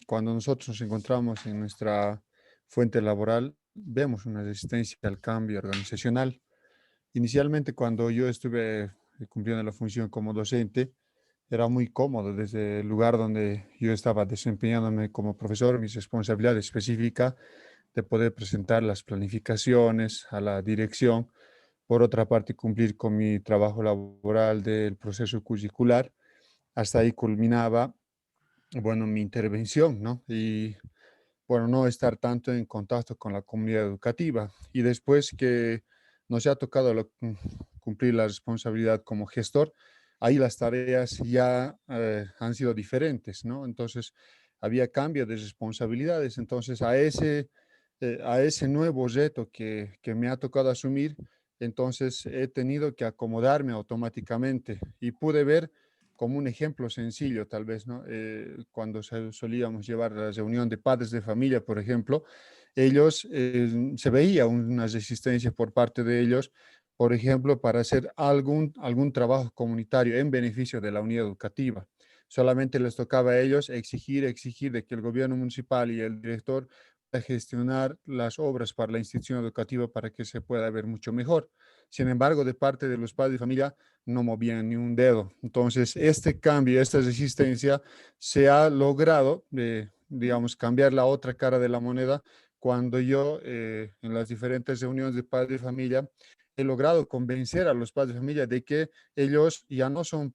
Speaker 7: cuando nosotros nos encontramos en nuestra fuente laboral, vemos una resistencia al cambio organizacional. Inicialmente, cuando yo estuve cumpliendo la función como docente, era muy cómodo desde el lugar donde yo estaba desempeñándome como profesor, mi responsabilidad específica de poder presentar las planificaciones a la dirección. Por otra parte, cumplir con mi trabajo laboral del proceso curricular. Hasta ahí culminaba, bueno, mi intervención, ¿no? Y, bueno, no estar tanto en contacto con la comunidad educativa. Y después que nos ha tocado cumplir la responsabilidad como gestor, ahí las tareas ya han sido diferentes, ¿no? Entonces, había cambio de responsabilidades. Entonces, a ese nuevo reto que me ha tocado asumir, entonces he tenido que acomodarme automáticamente y pude ver como un ejemplo sencillo, tal vez, ¿no? Cuando solíamos llevar la reunión de padres de familia, por ejemplo, ellos, se veía una resistencia por parte de ellos, por ejemplo, para hacer algún trabajo comunitario en beneficio de la unidad educativa. Solamente les tocaba a ellos exigir de que el gobierno municipal y el director gestionar las obras para la institución educativa para que se pueda ver mucho mejor. Sin embargo, de parte de los padres de familia no movían ni un dedo. Entonces, este cambio, esta resistencia se ha logrado, digamos, cambiar la otra cara de la moneda cuando yo en las diferentes reuniones de padres de familia he logrado convencer a los padres de familia de que ellos ya no son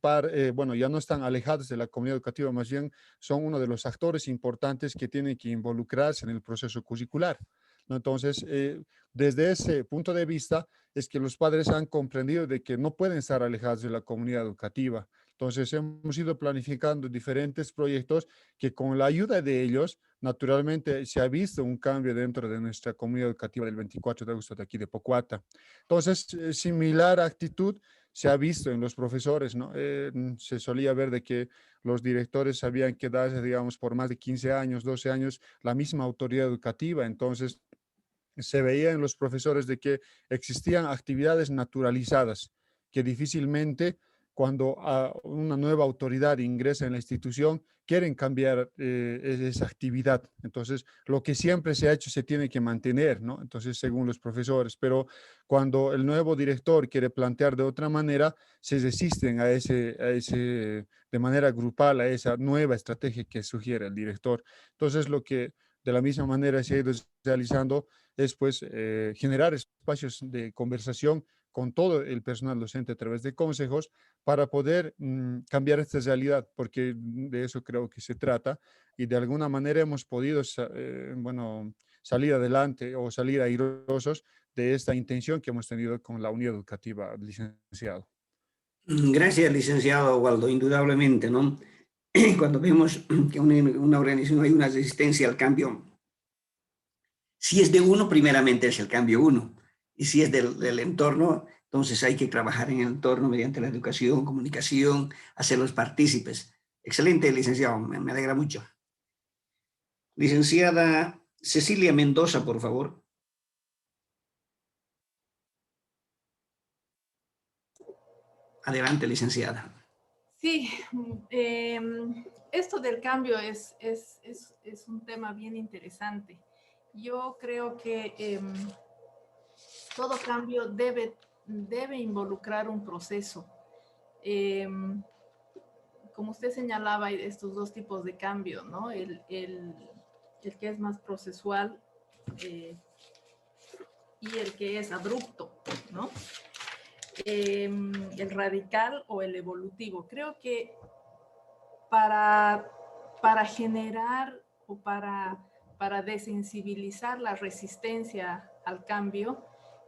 Speaker 7: bueno, ya no están alejados de la comunidad educativa, más bien son uno de los actores importantes que tienen que involucrarse en el proceso curricular, ¿no? Entonces, desde ese punto de vista es que los padres han comprendido de que no pueden estar alejados de la comunidad educativa. Entonces, hemos ido planificando diferentes proyectos que con la ayuda de ellos, naturalmente, se ha visto un cambio dentro de nuestra comunidad educativa del 24 de agosto de aquí de Pocuata. Entonces, similar actitud se ha visto en los profesores, ¿no? Se solía ver de que los directores sabían quedarse, digamos, por más de 15 años, 12 años, la misma autoridad educativa. Entonces, se veía en los profesores de que existían actividades naturalizadas, que difícilmente cuando una nueva autoridad ingresa en la institución, quieren cambiar esa actividad. Entonces, lo que siempre se ha hecho se tiene que mantener, ¿no? Entonces, según los profesores, pero cuando el nuevo director quiere plantear de otra manera, se resisten de manera grupal a esa nueva estrategia que sugiere el director. Entonces, lo que de la misma manera se ha ido realizando es pues generar espacios de conversación con todo el personal docente a través de consejos para poder cambiar esta realidad, porque de eso creo que se trata y de alguna manera hemos podido bueno, salir adelante o salir airosos de esta intención que hemos tenido con la unidad educativa, licenciado.
Speaker 1: Gracias, licenciado Waldo, indudablemente, ¿no? Cuando vemos que una organización hay una resistencia al cambio, si es de uno, primeramente es el cambio uno. Y si es del entorno, entonces hay que trabajar en el entorno mediante la educación, comunicación, hacerlos partícipes. Excelente, licenciado, me alegra mucho. Licenciada Cecilia Mendoza, por favor. Adelante, licenciada.
Speaker 8: Sí, esto del cambio es un tema bien interesante. Yo creo que todo cambio debe involucrar un proceso. Como usted señalaba, hay estos dos tipos de cambio, ¿no? El que es más procesual y el que es abrupto, ¿no? El radical o el evolutivo. Creo que para generar o para desensibilizar la resistencia al cambio,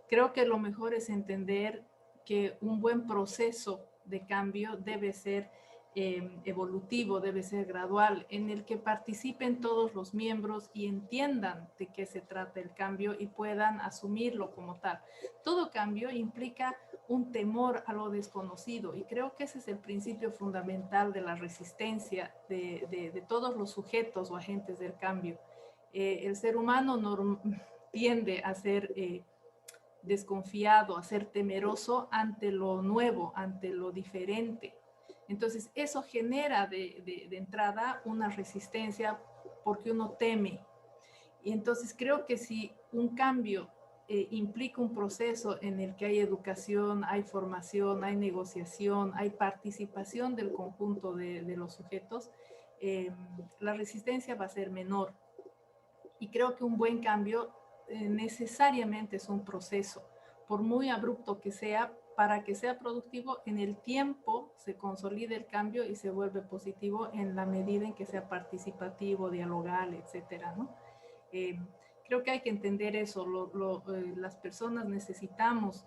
Speaker 8: creo que lo mejor es entender que un buen proceso de cambio debe ser evolutivo, debe ser gradual, en el que participen todos los miembros y entiendan de qué se trata el cambio y puedan asumirlo como tal. Todo cambio implica un temor a lo desconocido y creo que ese es el principio fundamental de la resistencia de todos los sujetos o agentes del cambio. El ser humano tiende a ser desconfiado, a ser temeroso ante lo nuevo, ante lo diferente. Entonces, eso genera de entrada una resistencia porque uno teme. Y entonces creo que si un cambio implica un proceso en el que hay educación, hay formación, hay negociación, hay participación del conjunto de los sujetos, la resistencia va a ser menor. Y creo que un buen cambio necesariamente es un proceso, por muy abrupto que sea, para que sea productivo en el tiempo se consolida el cambio y se vuelve positivo en la medida en que sea participativo, dialogal, etcétera, ¿no? Creo que hay que entender eso. Las personas necesitamos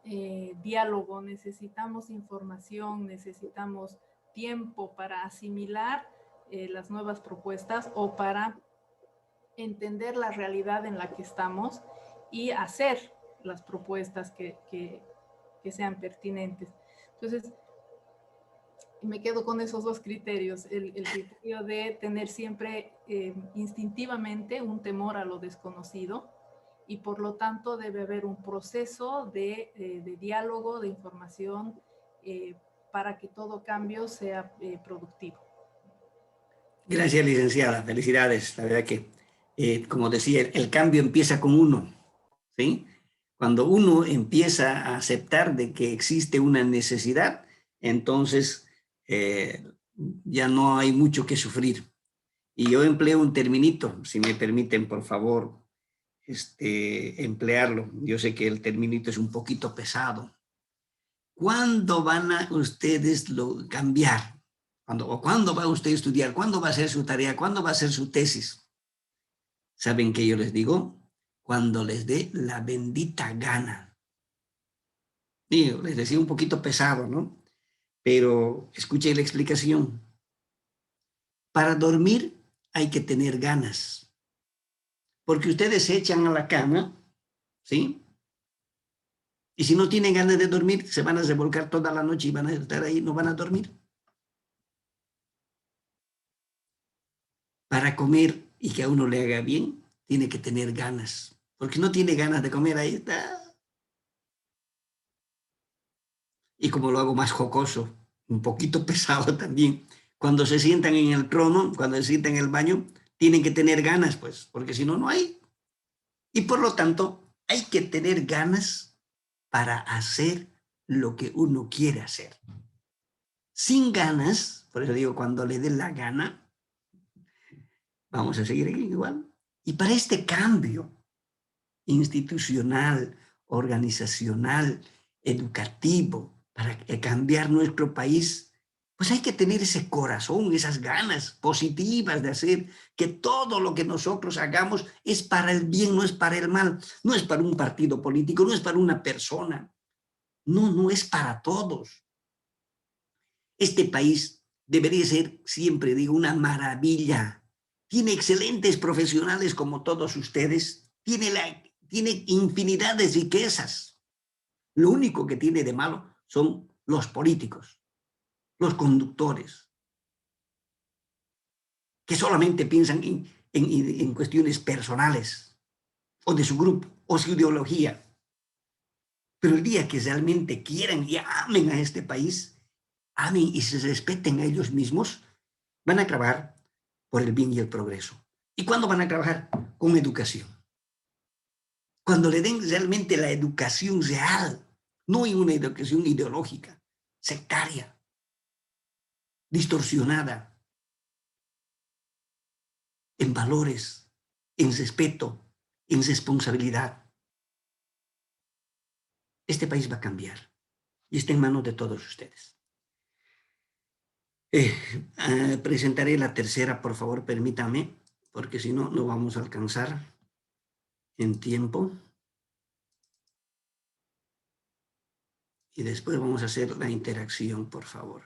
Speaker 8: diálogo, necesitamos información, necesitamos tiempo para asimilar las nuevas propuestas o para entender la realidad en la que estamos y hacer las propuestas que sean pertinentes. Entonces, me quedo con esos dos criterios, el criterio de tener siempre instintivamente un temor a lo desconocido y por lo tanto debe haber un proceso de diálogo, de información para que todo cambio sea productivo.
Speaker 1: Gracias, licenciada. Felicidades. La verdad que como decía, el cambio empieza con uno, ¿sí? Cuando uno empieza a aceptar de que existe una necesidad, entonces ya no hay mucho que sufrir. Y yo empleo un terminito, si me permiten, por favor, emplearlo. Yo sé que el terminito es un poquito pesado. ¿Cuándo van a ustedes cambiar? ¿Cuándo va usted a estudiar? ¿Cuándo va a hacer su tarea? ¿Cuándo va a hacer su tesis? ¿Saben qué yo les digo? Cuando les dé la bendita gana. Digo, les decía un poquito pesado, ¿no? Pero escuche la explicación. Para dormir hay que tener ganas. Porque ustedes se echan a la cama, ¿sí? Y si no tienen ganas de dormir, se van a revolcar toda la noche y van a estar ahí, no van a dormir. Para comer y que a uno le haga bien, tiene que tener ganas. Porque no tiene ganas de comer, ahí está. Y como lo hago más jocoso, un poquito pesado también, cuando se sientan en el trono, cuando se sientan en el baño, tienen que tener ganas, pues, porque si no, no hay. Y por lo tanto, hay que tener ganas para hacer lo que uno quiere hacer. Sin ganas, por eso digo, cuando le dé la gana, vamos a seguir igual. Y para este cambio institucional, organizacional, educativo, para cambiar nuestro país, pues hay que tener ese corazón, esas ganas positivas de hacer que todo lo que nosotros hagamos es para el bien, no es para el mal, no es para un partido político, no es para una persona, no es para todos. Este país debería ser, siempre digo, una maravilla. Tiene excelentes profesionales como todos ustedes, tiene infinidad de riquezas. Lo único que tiene de malo son los políticos, los conductores, que solamente piensan en cuestiones personales o de su grupo o su ideología. Pero el día que realmente quieran y amen a este país, amen y se respeten a ellos mismos, van a trabajar por el bien y el progreso. ¿Y cuándo van a trabajar? Con educación. Cuando le den realmente la educación real, no en una educación ideológica, sectaria, distorsionada, en valores, en respeto, en responsabilidad. Este país va a cambiar y está en manos de todos ustedes. Presentaré la tercera, por favor, permítame, porque si no, no vamos a alcanzar en tiempo. Y después vamos a hacer la interacción, por favor.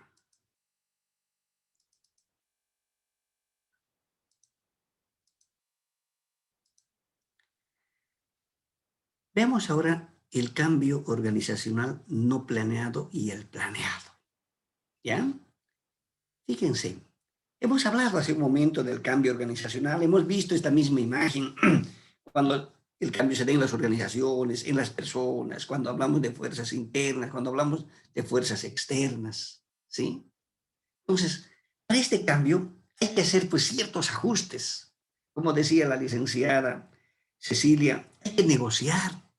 Speaker 1: Veamos ahora el cambio organizacional no planeado y el planeado. ¿Ya? Fíjense, hemos hablado hace un momento del cambio organizacional, hemos visto esta misma imagen cuando el cambio se da en las organizaciones, en las personas, cuando hablamos de fuerzas internas, cuando hablamos de fuerzas externas, ¿sí? Entonces, para este cambio hay que hacer pues ciertos ajustes. Como decía la licenciada Cecilia, hay que negociar,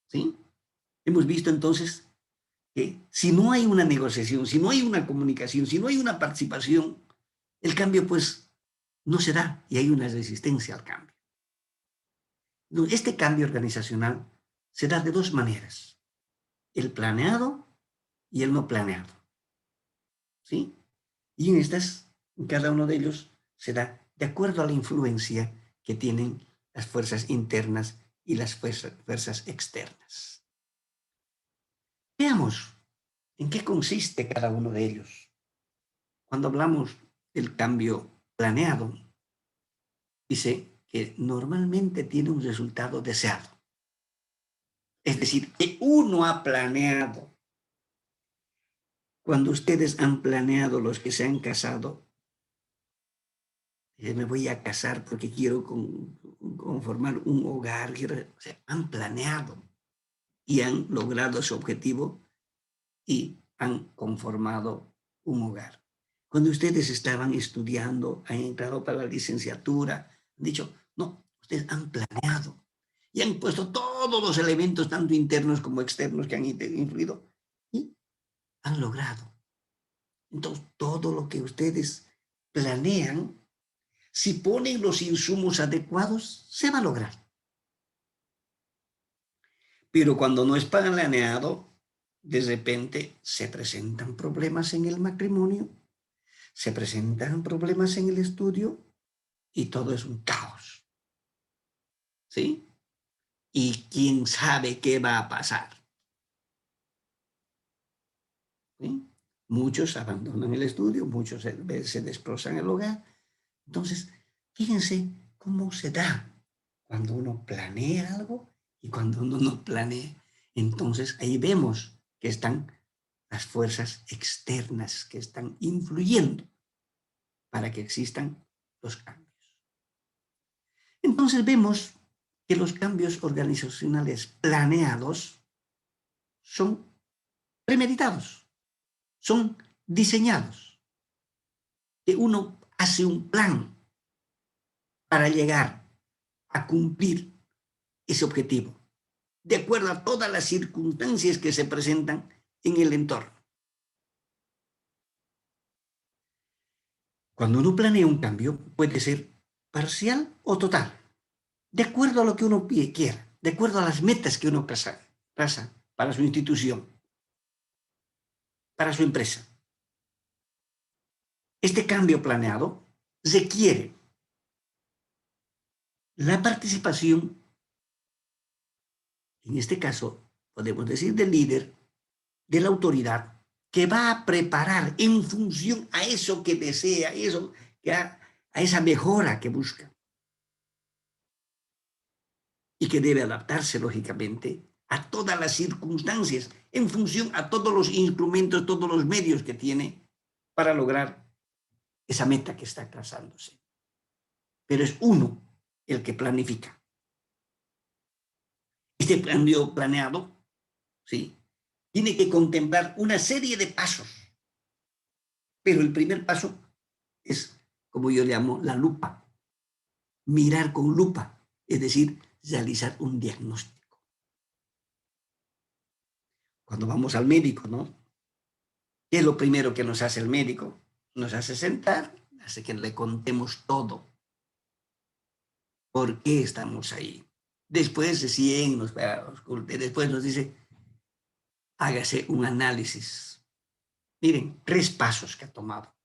Speaker 1: ¿sí? Hemos visto entonces que si no hay una negociación, si no hay una comunicación, si no hay una participación, el cambio pues no se da y hay una resistencia al cambio. Este cambio organizacional se da de dos maneras, el planeado y el no planeado, ¿sí? Y en cada uno de ellos se da de acuerdo a la influencia que tienen las fuerzas internas y las fuerzas externas. Veamos en qué consiste cada uno de ellos. Cuando hablamos del cambio planeado, dice que normalmente tiene un resultado deseado. Es decir, que uno ha planeado. Cuando ustedes han planeado, los que se han casado, me voy a casar porque quiero conformar un hogar, o sea, han planeado y han logrado su objetivo y han conformado un hogar. Cuando ustedes estaban estudiando, han entrado para la licenciatura, han dicho, no, ustedes han planeado y han puesto todos los elementos, tanto internos como externos, que han influido y han logrado. Entonces, todo lo que ustedes planean, si ponen los insumos adecuados, se va a lograr. Pero cuando no es planeado, de repente se presentan problemas en el matrimonio, se presentan problemas en el estudio y todo es un caos. ¿Sí? Y quién sabe qué va a pasar. ¿Sí? Muchos abandonan el estudio, muchos se destrozan el hogar. Entonces, fíjense cómo se da cuando uno planea algo y cuando uno no planea. Entonces, ahí vemos que están las fuerzas externas que están influyendo para que existan los cambios. Entonces, vemos que los cambios organizacionales planeados son premeditados, son diseñados, que uno hace un plan para llegar a cumplir ese objetivo, de acuerdo a todas las circunstancias que se presentan en el entorno. Cuando uno planea un cambio, puede ser parcial o total, de acuerdo a lo que uno quiera, de acuerdo a las metas que uno traza para su institución, para su empresa. Este cambio planeado requiere la participación, en este caso, podemos decir del líder, de la autoridad, que va a preparar en función a eso que desea, a esa mejora que busca. Y que debe adaptarse, lógicamente, a todas las circunstancias, en función a todos los instrumentos, todos los medios que tiene para lograr esa meta que está trazándose. Pero es uno el que planifica. Este cambio planeado, ¿sí?, tiene que contemplar una serie de pasos. Pero el primer paso es, como yo llamo, la lupa. Mirar con lupa, es decir, realizar un diagnóstico. Cuando vamos al médico, ¿no? ¿Qué es lo primero que nos hace el médico? Nos hace sentar, hace que le contemos todo. ¿Por qué estamos ahí? Después después nos dice, hágase un análisis. Miren, 3 pasos que ha tomado,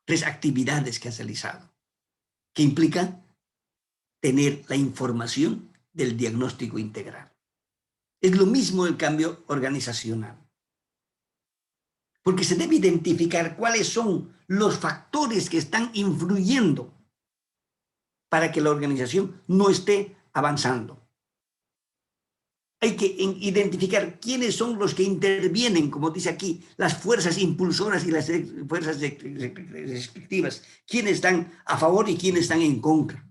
Speaker 1: 3 actividades que ha realizado, que implican tener la información del diagnóstico integral. Es lo mismo el cambio organizacional. Porque se debe identificar cuáles son los factores que están influyendo para que la organización no esté avanzando. Hay que identificar quiénes son los que intervienen, como dice aquí, las fuerzas impulsoras y las fuerzas restrictivas, quiénes están a favor y quiénes están en contra.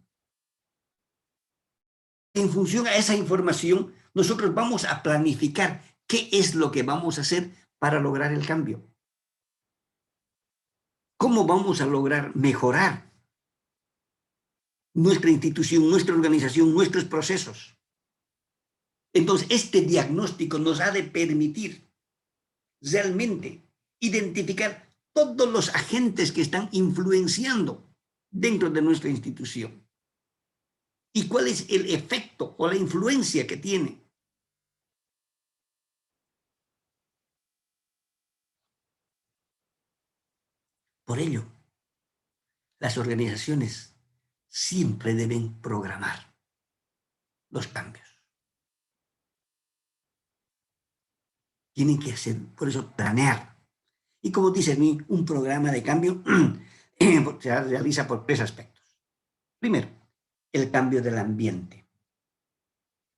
Speaker 1: En función a esa información, nosotros vamos a planificar qué es lo que vamos a hacer para lograr el cambio. ¿Cómo vamos a lograr mejorar nuestra institución, nuestra organización, nuestros procesos? Entonces, este diagnóstico nos ha de permitir realmente identificar todos los agentes que están influenciando dentro de nuestra institución. ¿Y cuál es el efecto o la influencia que tiene? Por ello, las organizaciones siempre deben programar los cambios. Tienen que hacer, por eso, planear. Y como dice un programa de cambio se realiza por 3 aspectos. Primero, el cambio del ambiente.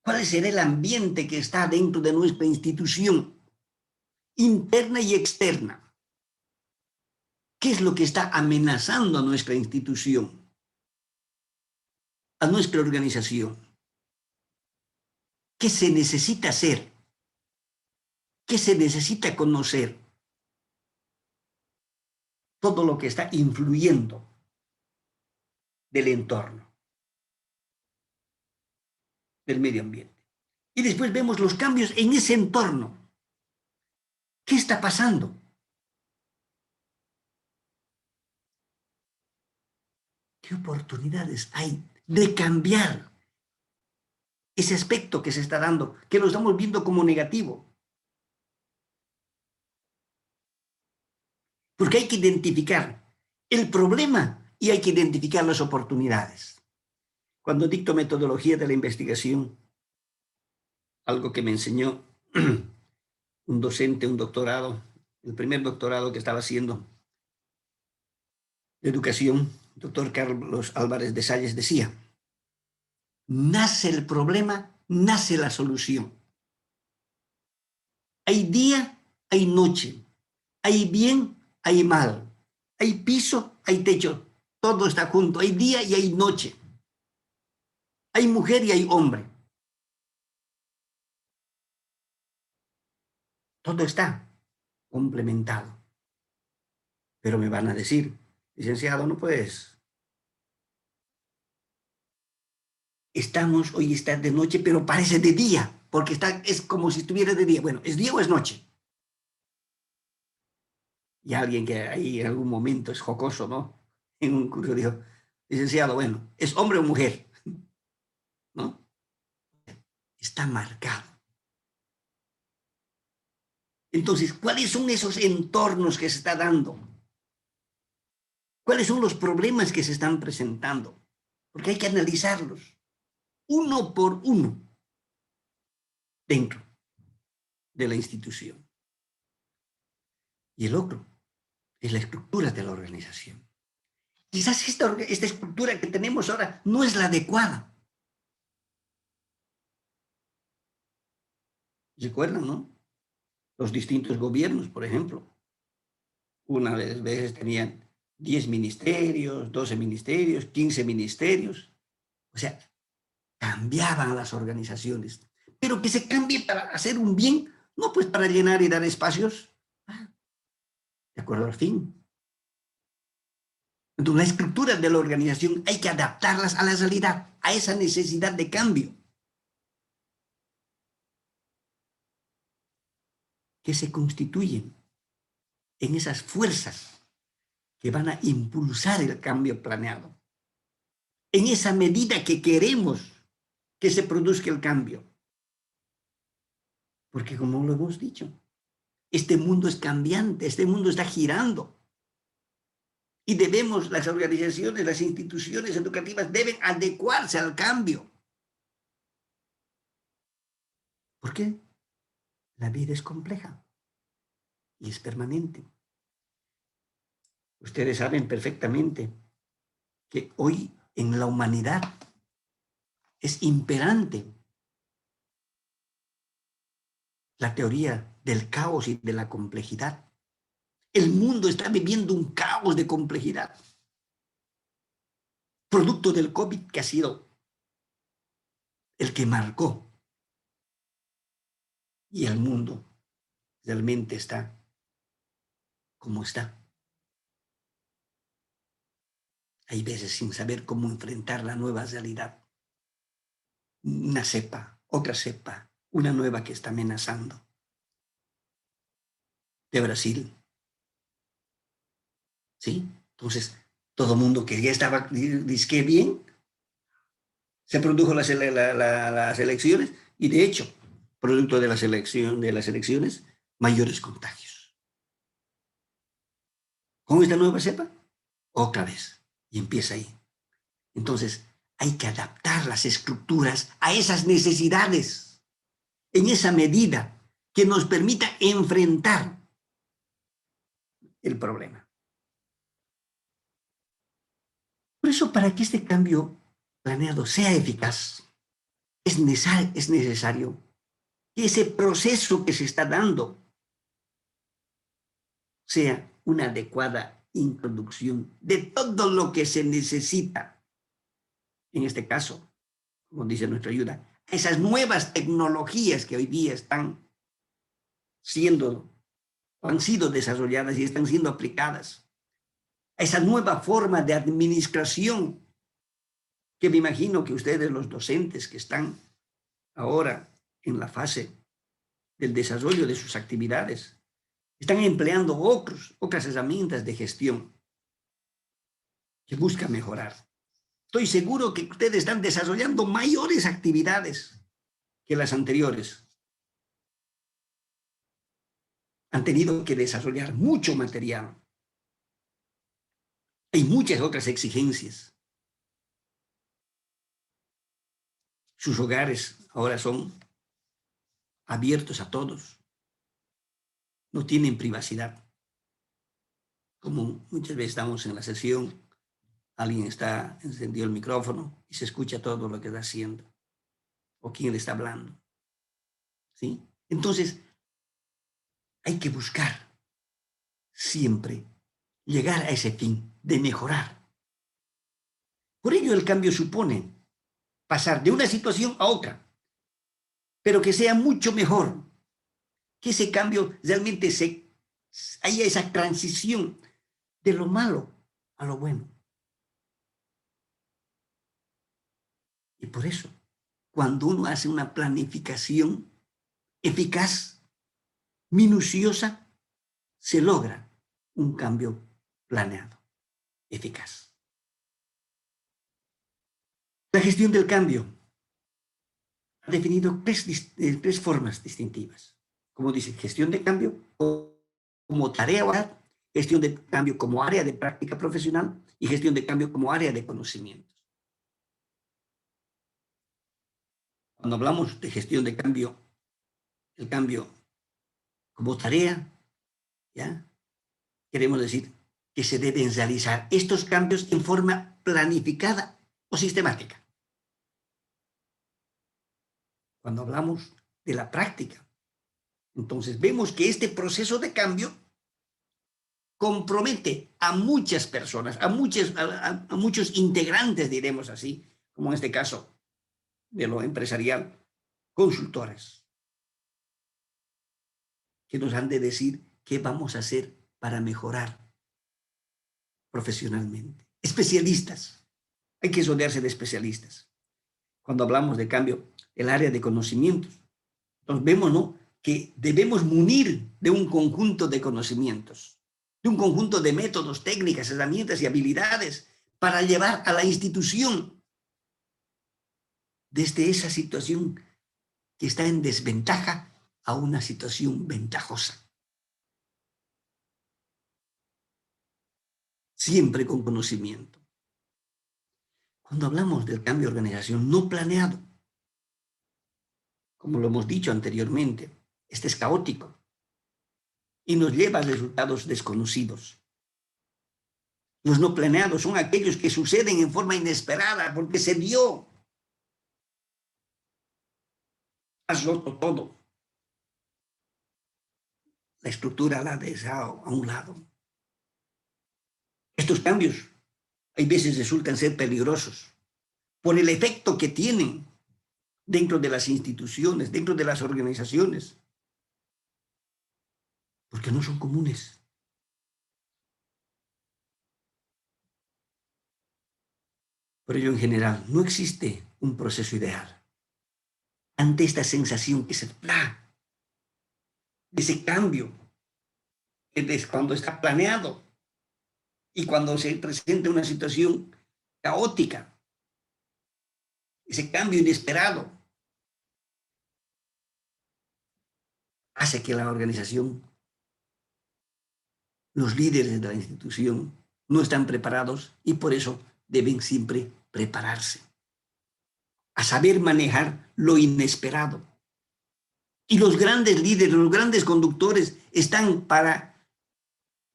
Speaker 1: ¿Cuál será el ambiente que está dentro de nuestra institución, interna y externa? ¿Qué es lo que está amenazando a nuestra institución, a nuestra organización? ¿Qué se necesita hacer? ¿Qué se necesita conocer? todo lo que está influyendo del entorno, del medio ambiente. Y después vemos los cambios en ese entorno. ¿Qué está pasando? ¿Qué oportunidades hay de cambiar ese aspecto que se está dando, que lo estamos viendo como negativo? Porque hay que identificar el problema y hay que identificar las oportunidades. Cuando dicto metodología de la investigación, algo que me enseñó un docente, un doctorado, el primer doctorado que estaba haciendo de educación, el doctor Carlos Álvarez de Salles, decía: nace el problema, nace la solución. Hay día, hay noche, hay bien, hay mal, hay piso, hay techo, todo está junto, hay día y hay noche, hay mujer y hay hombre. Todo está complementado. Pero me van a decir, licenciado, no puedes. Hoy está de noche, pero parece de día, porque es como si estuviera de día. Bueno, ¿es día o es noche? Y alguien que ahí en algún momento es jocoso, ¿no? En un curso dijo, licenciado, bueno, ¿es hombre o mujer? ¿No? Está marcado. Entonces, ¿cuáles son esos entornos que se está dando? ¿Cuáles son los problemas que se están presentando? Porque hay que analizarlos uno por uno dentro de la institución. Y el otro es la estructura de la organización. Quizás esta estructura que tenemos ahora no es la adecuada. ¿Recuerdan, no? Los distintos gobiernos, por ejemplo. Una vez tenían 10 ministerios, 12 ministerios, 15 ministerios. O sea, cambiaban las organizaciones. Pero que se cambie para hacer un bien, no pues para llenar y dar espacios. De acuerdo al fin. Entonces, la estructura de la organización hay que adaptarlas a la realidad, a esa necesidad de cambio. Que se constituyen en esas fuerzas que van a impulsar el cambio planeado. En esa medida que queremos que se produzca el cambio. Porque como lo hemos dicho, este mundo es cambiante, este mundo está girando. Y las organizaciones, las instituciones educativas deben adecuarse al cambio. ¿Por qué? La vida es compleja y es permanente. Ustedes saben perfectamente que hoy en la humanidad es imperante la teoría del caos y de la complejidad. El mundo está viviendo un caos de complejidad, producto del COVID, que ha sido el que marcó. Y el mundo realmente está como está. Hay veces sin saber cómo enfrentar la nueva realidad. Una cepa, otra cepa, una nueva que está amenazando. De Brasil. ¿Sí? Entonces, todo mundo que ya estaba, disque bien, se produjo las elecciones y de hecho, producto de las elecciones, mayores contagios. ¿Con esta nueva cepa? Otra vez. Y empieza ahí. Entonces, hay que adaptar las estructuras a esas necesidades, en esa medida que nos permita enfrentar el problema. Por eso, para que este cambio planeado sea eficaz, es necesario que ese proceso que se está dando sea una adecuada introducción de todo lo que se necesita. En este caso, como dice nuestra ayuda, esas nuevas tecnologías que hoy día han sido desarrolladas y están siendo aplicadas a esa nueva forma de administración que me imagino que ustedes, los docentes que están ahora en la fase del desarrollo de sus actividades, están empleando otras herramientas de gestión que buscan mejorar. Estoy seguro que ustedes están desarrollando mayores actividades que las anteriores. Han tenido que desarrollar mucho material. Hay muchas otras exigencias. Sus hogares ahora son abiertos a todos. No tienen privacidad. Como muchas veces estamos en la sesión, alguien encendió el micrófono y se escucha todo lo que está haciendo o quién le está hablando. ¿Sí? Entonces, hay que buscar siempre llegar a ese fin de mejorar. Por ello el cambio supone pasar de una situación a otra, pero que sea mucho mejor, que ese cambio realmente haya esa transición de lo malo a lo bueno. Y por eso, cuando uno hace una planificación eficaz, minuciosa, se logra un cambio planeado, eficaz. La gestión del cambio ha definido tres formas distintivas. Como dice, gestión de cambio como tarea o gestión de cambio como área de práctica profesional y gestión de cambio como área de conocimientos. Cuando hablamos de gestión de cambio, el cambio como tarea, ¿ya? Queremos decir que se deben realizar estos cambios en forma planificada o sistemática. Cuando hablamos de la práctica, entonces vemos que este proceso de cambio compromete a muchas personas, a muchos integrantes, diremos así, como en este caso de lo empresarial, consultores, que nos han de decir qué vamos a hacer para mejorar profesionalmente. Especialistas, hay que rodearse de especialistas. Cuando hablamos de cambio, el área de conocimientos, entonces vemos, ¿no?, que debemos munir de un conjunto de conocimientos, de un conjunto de métodos, técnicas, herramientas y habilidades para llevar a la institución desde esa situación que está en desventaja a una situación ventajosa. Siempre con conocimiento. Cuando hablamos del cambio de organización no planeado, como lo hemos dicho anteriormente, este es caótico y nos lleva a resultados desconocidos. Los no planeados son aquellos que suceden en forma inesperada porque se dio. Has roto todo. La estructura la has dejado a un lado. Estos cambios hay veces resultan ser peligrosos por el efecto que tienen dentro de las instituciones, dentro de las organizaciones, porque no son comunes. Por ello, en general, no existe un proceso ideal. Ante esta sensación que se da, de ese cambio, es cuando está planeado y cuando se presenta una situación caótica, ese cambio inesperado, hace que la organización, los líderes de la institución, no están preparados y por eso deben siempre prepararse a saber manejar lo inesperado. Y los grandes líderes, los grandes conductores están para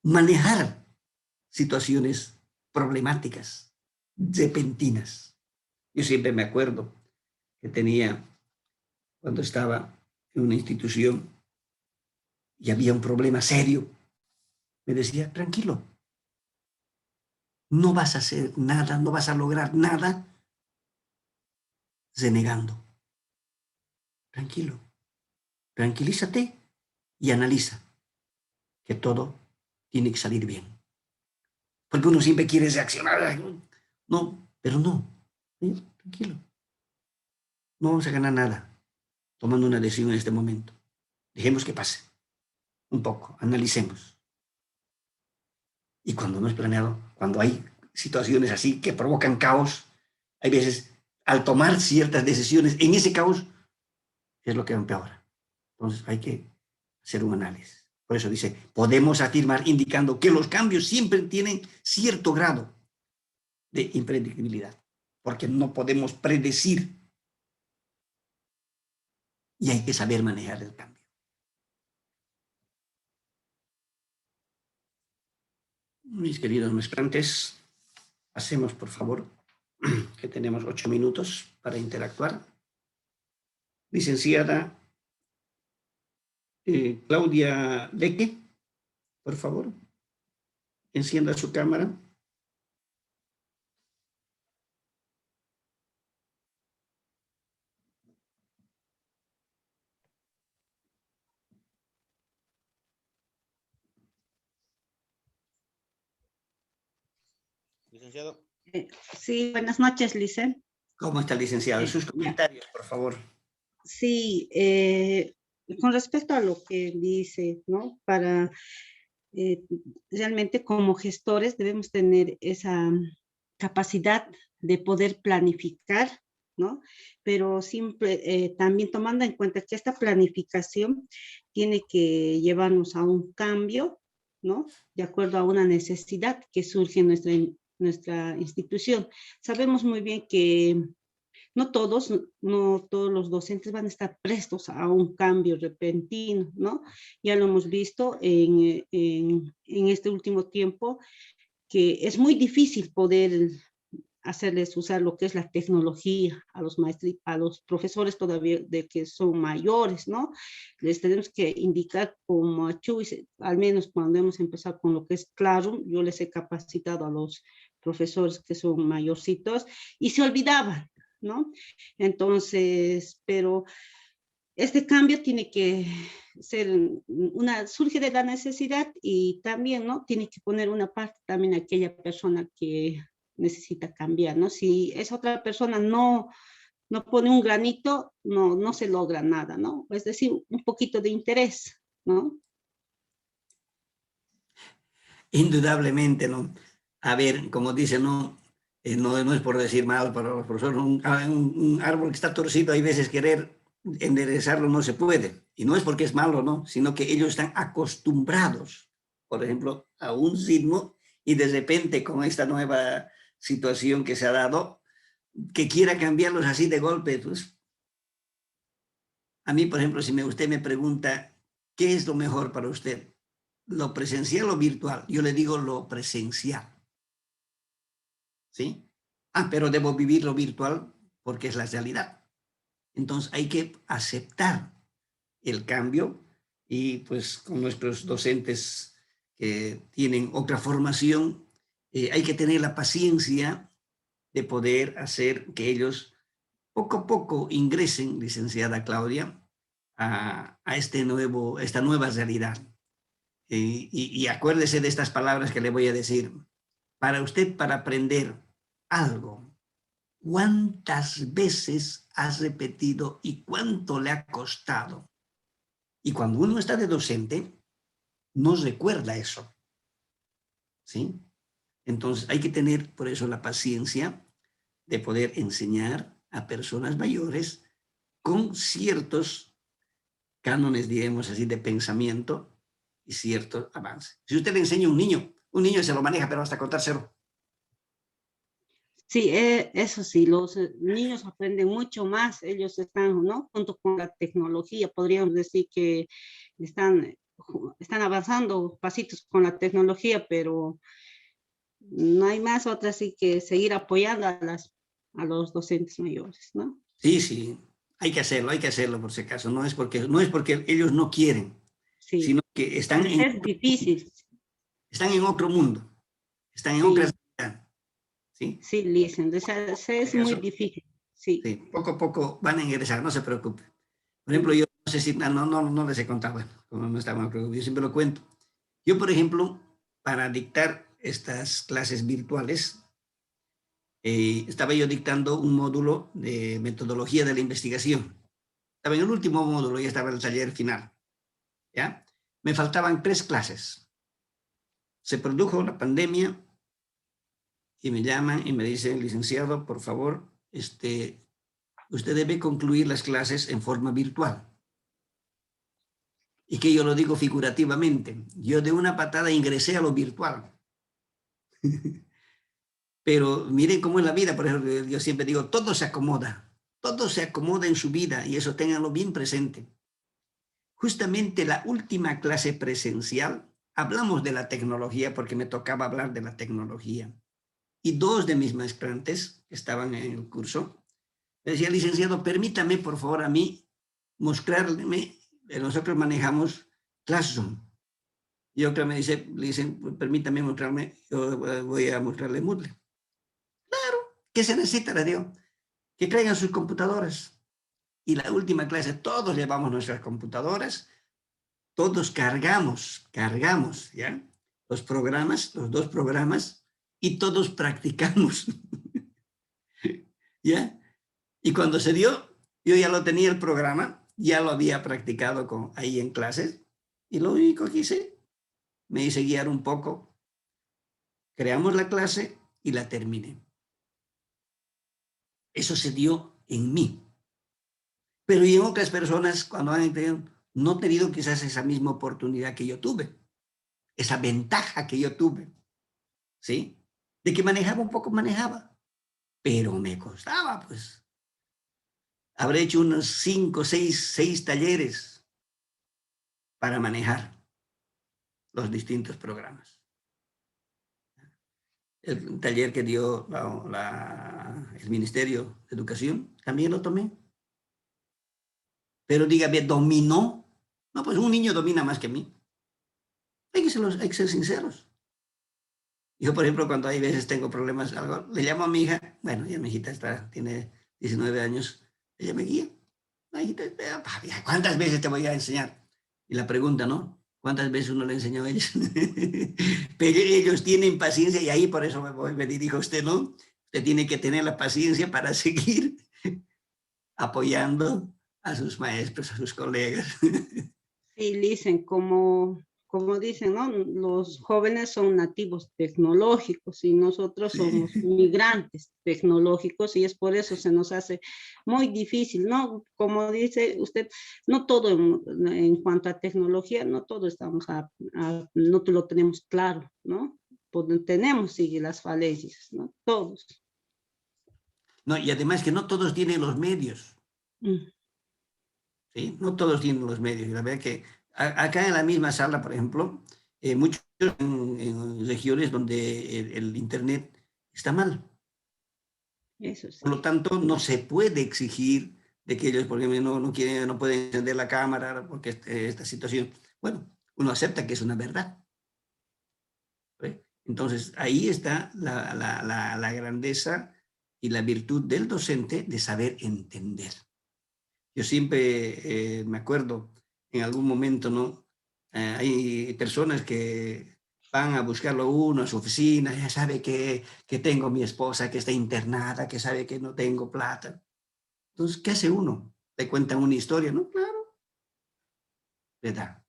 Speaker 1: manejar situaciones problemáticas, repentinas. Yo siempre me acuerdo que tenía, cuando estaba en una institución y había un problema serio, me decía, tranquilo, no vas a hacer nada, no vas a lograr nada renegando. Tranquilo, tranquilízate y analiza que todo tiene que salir bien. porque uno siempre quiere reaccionar. No, pero no. ¿Sí? Tranquilo. No vamos a ganar nada tomando una decisión en este momento. Dejemos que pase un poco, analicemos. Y cuando no es planeado, cuando hay situaciones así que provocan caos, hay veces, al tomar ciertas decisiones en ese caos, es lo que empeora. Entonces hay que hacer un análisis. Por eso dice, podemos afirmar indicando que los cambios siempre tienen cierto grado de impredictibilidad, porque no podemos predecir y hay que saber manejar el cambio. Mis queridos mezclantes, hacemos por favor, que tenemos 8 minutos para interactuar. Licenciada Claudia Leque, por favor, encienda su cámara.
Speaker 3: Licenciado.
Speaker 9: Sí, buenas noches, Licen.
Speaker 1: ¿Cómo está, licenciado? Sus comentarios, por favor.
Speaker 9: Sí, con respecto a lo que dice, ¿no? Realmente como gestores debemos tener esa capacidad de poder planificar, ¿no? Pero siempre también tomando en cuenta que esta planificación tiene que llevarnos a un cambio, ¿no? De acuerdo a una necesidad que surge en nuestra institución. Sabemos muy bien que no todos los docentes van a estar prestos a un cambio repentino, ¿no? Ya lo hemos visto en este último tiempo, que es muy difícil poder hacerles usar lo que es la tecnología a los maestros, a los profesores todavía de que son mayores, ¿no? Les tenemos que indicar como a Chuy, al menos cuando hemos empezado con lo que es Classroom, yo les he capacitado a los profesores que son mayorcitos y se olvidaban, ¿no? Entonces, pero este cambio tiene que ser surge de la necesidad y también, ¿no? Tiene que poner una parte también a aquella persona que necesita cambiar, ¿no? Si esa otra persona no pone un granito, no se logra nada, ¿no? Es decir, un poquito de interés, ¿no?
Speaker 1: Indudablemente, ¿no? A ver, como dice, no es por decir mal, pero los profesores, un árbol que está torcido, hay veces querer enderezarlo no se puede. Y no es porque es malo, ¿no? Sino que ellos están acostumbrados, por ejemplo, a un ritmo y de repente con esta nueva situación que se ha dado, que quiera cambiarlos así de golpe, pues. A mí, por ejemplo, si usted me pregunta, ¿qué es lo mejor para usted? ¿Lo presencial o virtual? Yo le digo lo presencial. ¿Sí? Pero debo vivir lo virtual porque es la realidad. Entonces hay que aceptar el cambio y pues con nuestros docentes que tienen otra formación, hay que tener la paciencia de poder hacer que ellos poco a poco ingresen, licenciada Claudia, a esta nueva realidad. Y acuérdese de estas palabras que le voy a decir. Para usted, para aprender algo, ¿cuántas veces has repetido y cuánto le ha costado? Y cuando uno está de docente, no recuerda eso. ¿Sí? Entonces hay que tener por eso la paciencia de poder enseñar a personas mayores con ciertos cánones, digamos así, de pensamiento y cierto avance. Si usted le enseña a un niño se lo maneja, pero hasta contar 0.
Speaker 9: Sí, eso sí, los niños aprenden mucho más, ellos están, ¿no? Junto con la tecnología, podríamos decir que están avanzando pasitos con la tecnología, pero no hay más otra así que seguir apoyando a los docentes mayores, ¿no?
Speaker 1: Sí, hay que hacerlo por si acaso, no es porque ellos no quieren, sí, sino que
Speaker 9: es difícil.
Speaker 1: Están en otro mundo, están en otra realidad. ¿Sí?
Speaker 9: Sí, Licen, es muy difícil. Sí.
Speaker 1: Poco a poco van a ingresar, no se preocupe. Por ejemplo, yo no sé si, no les he contado, bueno, como no estaba preocupado, yo siempre lo cuento. Yo, por ejemplo, para dictar estas clases virtuales, estaba yo dictando un módulo de metodología de la investigación. Estaba en el último módulo, ya estaba en el taller final. ¿Ya? Me faltaban 3 clases. Se produjo la pandemia y me llaman y me dicen, licenciado, por favor, usted debe concluir las clases en forma virtual. Y que yo lo digo figurativamente. Yo de una patada ingresé a lo virtual. Pero miren cómo es la vida, por ejemplo, yo siempre digo, todo se acomoda en su vida y eso ténganlo bien presente. Justamente la última clase presencial, hablamos de la tecnología porque me tocaba hablar de la tecnología. Y 2 de mis maestrantes que estaban en el curso, me decía, licenciado, permítame por favor a mí mostrarme, nosotros manejamos Classroom. Y otra me dice, permítame mostrarme, yo voy a mostrarle Moodle. Claro, ¿qué se necesita? Le digo, que traigan sus computadoras. Y la última clase, todos llevamos nuestras computadoras, todos cargamos, ¿ya? Los programas, los 2 programas, y todos practicamos. ¿Ya? Y cuando se dio, yo ya lo tenía el programa, ya lo había practicado ahí en clases, y lo único que hice, me hice guiar un poco, creamos la clase y la terminé. Eso se dio en mí. Pero y en otras personas, cuando no han tenido quizás esa misma oportunidad que yo tuve, esa ventaja que yo tuve, ¿sí? De que manejaba un poco, pero me costaba, pues. Habré hecho unos 5, 6 talleres para manejar los distintos programas. El taller que dio el Ministerio de Educación, también lo tomé. Pero dígame, ¿dominó? No, pues un niño domina más que mí. Hay que ser sinceros. Yo, por ejemplo, cuando hay veces tengo problemas, algo, le llamo a mi hija, bueno, ya mi hijita tiene 19 años, ella me guía. ¿Cuántas veces te voy a enseñar? Y la pregunta, ¿no? ¿Cuántas veces uno le enseñó a ellos? Pero ellos tienen paciencia y ahí por eso me dirijo a usted, ¿no? Usted tiene que tener la paciencia para seguir apoyando a sus maestros, a sus colegas.
Speaker 9: Sí, dicen, como dicen, ¿no? Los jóvenes son nativos tecnológicos y nosotros somos migrantes tecnológicos y es por eso se nos hace muy difícil, ¿no? Como dice usted, no todo en cuanto a tecnología, no todo estamos no lo tenemos claro, ¿no? Tenemos, sí, las falencias, ¿no? Todos.
Speaker 1: No, y además que no todos tienen los medios. ¿Sí? No todos tienen los medios. La verdad que acá en la misma sala, por ejemplo, muchos en regiones donde el Internet está mal.
Speaker 9: Eso sí.
Speaker 1: Por lo tanto, no se puede exigir de que ellos, por ejemplo, no pueden encender la cámara porque esta situación. Bueno, uno acepta que es una verdad. ¿Sí? Entonces, ahí está la grandeza y la virtud del docente de saber entender. Yo siempre me acuerdo, en algún momento, ¿no? Hay personas que van a buscarlo uno a su oficina, ya sabe que tengo mi esposa que está internada, que sabe que no tengo plata. Entonces, ¿qué hace uno? Le cuentan una historia, ¿no? Claro. ¿Verdad?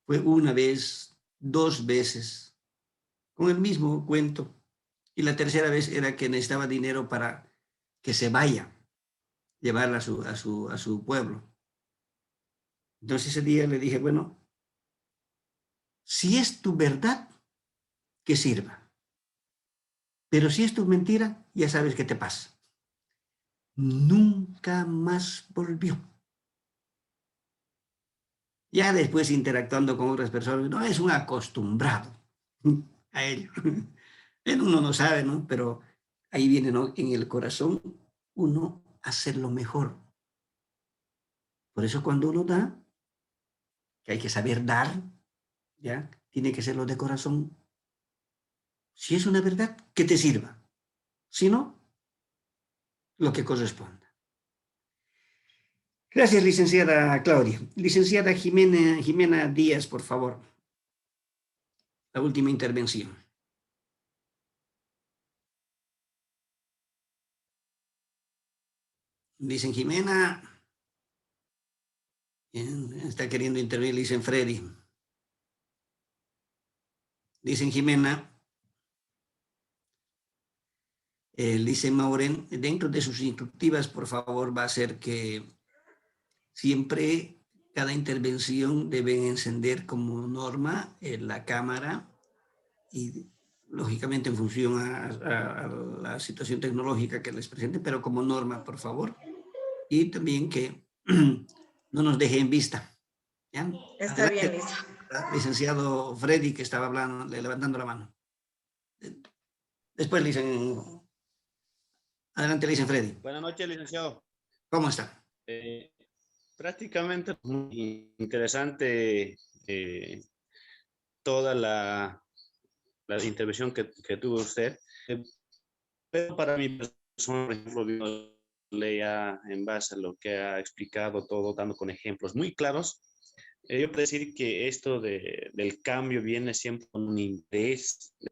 Speaker 1: Fue una vez, 2 veces, con el mismo cuento. Y la tercera vez era que necesitaba dinero para que se vaya, llevarla a su pueblo. Entonces ese día le dije, bueno, si es tu verdad, que sirva. Pero si es tu mentira, ya sabes qué te pasa. Nunca más volvió. Ya después interactuando con otras personas, no, es un acostumbrado a ello. Uno no sabe, ¿no? Pero ahí viene, ¿no? En el corazón, uno hacer lo mejor. Por eso cuando uno da, que hay que saber dar, ¿ya? Tiene que serlo de corazón. Si es una verdad, que te sirva. Si no, lo que corresponda. Gracias, licenciada Claudia. Licenciada Jimena Díaz, por favor. La última intervención. Dicen Jimena. Está queriendo intervenir, dicen Freddy. Dicen Jimena. Dice Mauren, dentro de sus instructivas, por favor, va a ser que siempre cada intervención deben encender como norma la cámara y lógicamente en función a la situación tecnológica que les presente, pero como norma, por favor. Y también que no nos deje en vista. ¿Ya?
Speaker 2: Está
Speaker 1: Adelante,
Speaker 2: bien, Lisa.
Speaker 1: licenciado Freddy, que estaba hablando, levantando la mano. Después le dicen... Adelante, le dicen Freddy.
Speaker 10: Buenas noches, licenciado.
Speaker 1: ¿Cómo está?
Speaker 10: Prácticamente muy interesante toda la intervención que tuvo usted. Pero para mi persona, por ejemplo, ya en base a lo que ha explicado todo, dando con ejemplos muy claros, yo puedo decir que esto del cambio viene siempre con un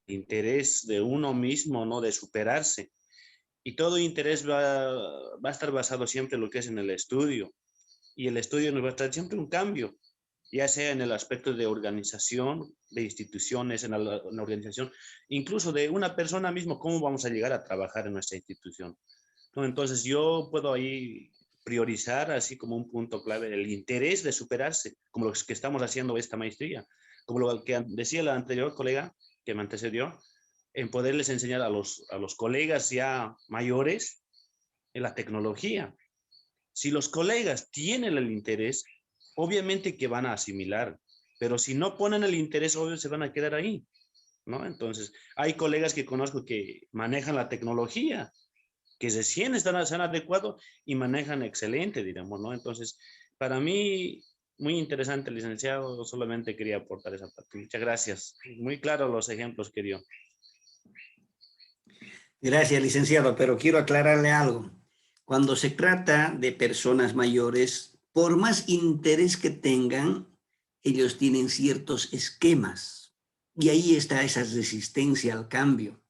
Speaker 10: interés de uno mismo, ¿no? De superarse. Y todo interés va a estar basado siempre en lo que es en el estudio. Y el estudio nos va a traer siempre un cambio, ya sea en el aspecto de organización, de instituciones, en la organización, incluso de una persona misma, cómo vamos a llegar a trabajar en nuestra institución. ¿No? Entonces yo puedo ahí priorizar así como un punto clave el interés de superarse, como lo que estamos haciendo esta maestría, como lo que decía la anterior colega que me antecedió, en poderles enseñar a los colegas ya mayores en la tecnología. Si los colegas tienen el interés, obviamente que van a asimilar, pero si no ponen el interés, obvio se van a quedar ahí, ¿no? Entonces, hay colegas que conozco que manejan la tecnología, que recién se han adecuado y manejan excelente, digamos, ¿no? Entonces, para mí, muy interesante, licenciado, solamente quería aportar esa parte. Muchas gracias. Muy claros los ejemplos que dio.
Speaker 1: Gracias, licenciado, pero quiero aclararle algo. Cuando se trata de personas mayores, por más interés que tengan, ellos tienen ciertos esquemas. Y ahí está esa resistencia al cambio,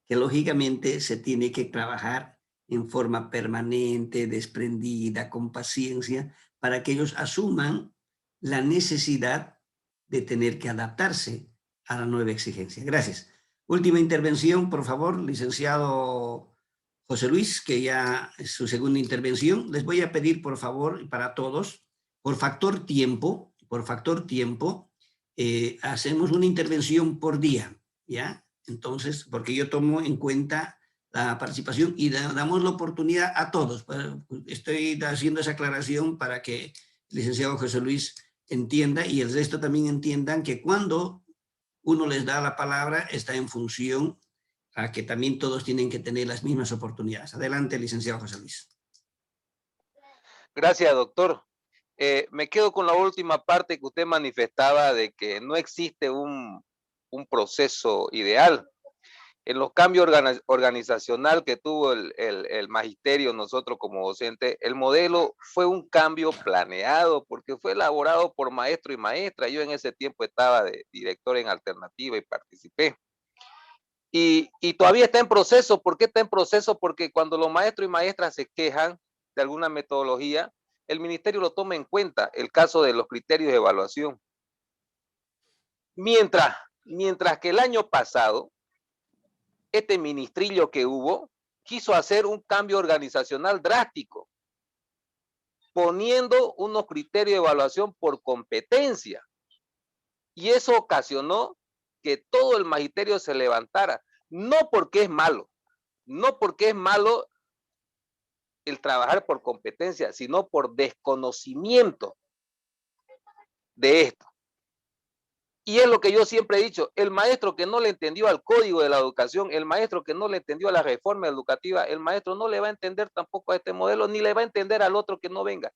Speaker 1: que lógicamente se tiene que trabajar en forma permanente, desprendida, con paciencia, para que ellos asuman la necesidad de tener que adaptarse a la nueva exigencia. Gracias. Última intervención, por favor, licenciado José Luis, que ya es su segunda intervención. Les voy a pedir, por favor, para todos, por factor tiempo, hacemos una intervención por día, ¿ya? Entonces, porque yo tomo en cuenta la participación y damos la oportunidad a todos. Estoy haciendo esa aclaración para que el licenciado José Luis entienda y el resto también entiendan que cuando uno les da la palabra está en función a que también todos tienen que tener las mismas oportunidades. Adelante, licenciado José Luis.
Speaker 4: Gracias, doctor. Me quedo con la última parte que usted manifestaba de que no existe un proceso ideal. En los cambios organizacional que tuvo el magisterio, nosotros como docentes, el modelo fue un cambio planeado porque fue elaborado por maestro y maestra. Yo en ese tiempo estaba de director en alternativa y participé. Y todavía está en proceso. ¿Por qué está en proceso? Porque cuando los maestros y maestras se quejan de alguna metodología, el ministerio lo toma en cuenta, el caso de los criterios de evaluación. Mientras que el año pasado, este ministrillo que hubo quiso hacer un cambio organizacional drástico, poniendo unos criterios de evaluación por competencia. Y eso ocasionó que todo el magisterio se levantara, no porque es malo el trabajar por competencia, sino por desconocimiento de esto. Y es lo que yo siempre he dicho, el maestro que no le entendió al código de la educación, el maestro que no le entendió a la reforma educativa, el maestro no le va a entender tampoco a este modelo, ni le va a entender al otro que no venga.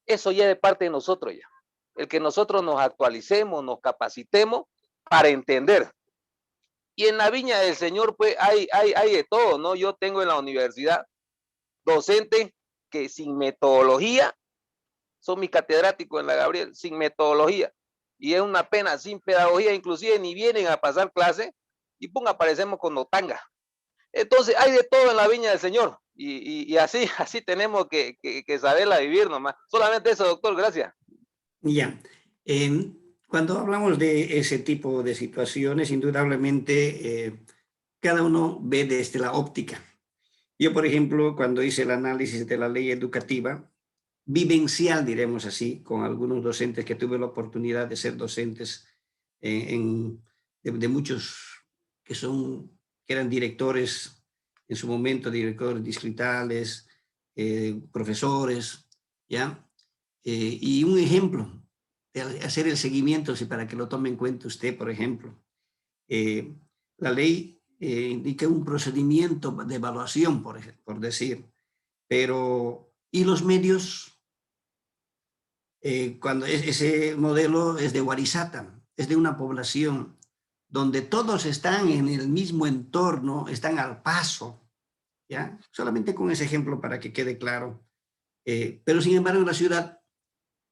Speaker 4: Eso ya es de parte de nosotros ya. El que nosotros nos actualicemos, nos capacitemos para entender. Y en la viña del Señor, pues, hay de todo, ¿no? Yo tengo en la universidad docentes que sin metodología, son mis catedráticos en la Gabriel, sin metodología. Y es una pena, sin pedagogía, inclusive ni vienen a pasar clase y aparecemos con notanga. Entonces hay de todo en la viña del Señor Y así, así tenemos que saberla vivir nomás. Solamente eso, doctor, gracias.
Speaker 1: Ya. Cuando hablamos de ese tipo de situaciones, indudablemente cada uno ve desde la óptica. Yo, por ejemplo, cuando hice el análisis de la ley educativa, vivencial, diremos así, con algunos docentes que tuve la oportunidad de ser docentes de muchos que eran directores en su momento, directores distritales, profesores, ¿ya? Y un ejemplo de hacer el seguimiento, para que lo tome en cuenta usted, por ejemplo. La ley indica un procedimiento de evaluación, por decir, pero ¿y los medios? Cuando ese modelo es de Warisata, es de una población donde todos están en el mismo entorno, están al paso, ¿ya? Solamente con ese ejemplo para que quede claro. Pero sin embargo en la ciudad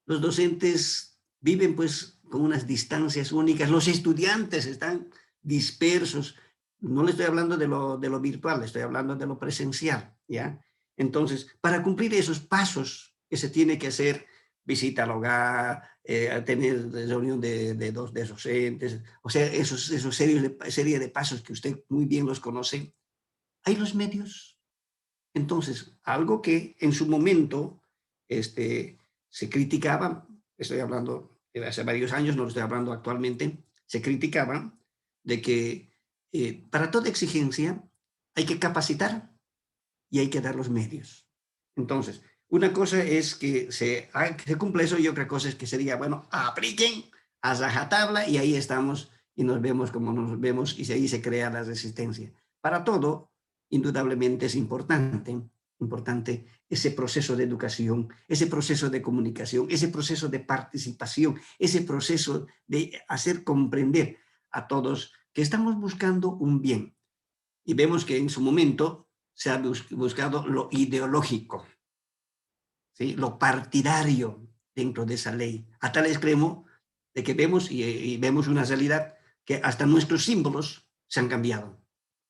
Speaker 1: los docentes viven pues con unas distancias únicas, los estudiantes están dispersos. No le estoy hablando de lo virtual, le estoy hablando de lo presencial, ¿ya? Entonces, para cumplir esos pasos que se tiene que hacer, visita al hogar, tener reunión de docentes, o sea, esos serie de pasos que usted muy bien los conoce, hay los medios. Entonces, algo que en su momento se criticaba, estoy hablando de hace varios años, no lo estoy hablando actualmente, se criticaba de que para toda exigencia hay que capacitar y hay que dar los medios. Entonces, una cosa es que se cumpla eso y otra cosa es que sería, bueno, apliquen a rajatabla y ahí estamos y nos vemos como nos vemos y ahí se crea la resistencia. Para todo, indudablemente es importante ese proceso de educación, ese proceso de comunicación, ese proceso de participación, ese proceso de hacer comprender a todos que estamos buscando un bien. Y vemos que en su momento se ha buscado lo ideológico, ¿sí? Lo partidario dentro de esa ley, a tal extremo de que vemos y vemos una realidad que hasta nuestros símbolos se han cambiado.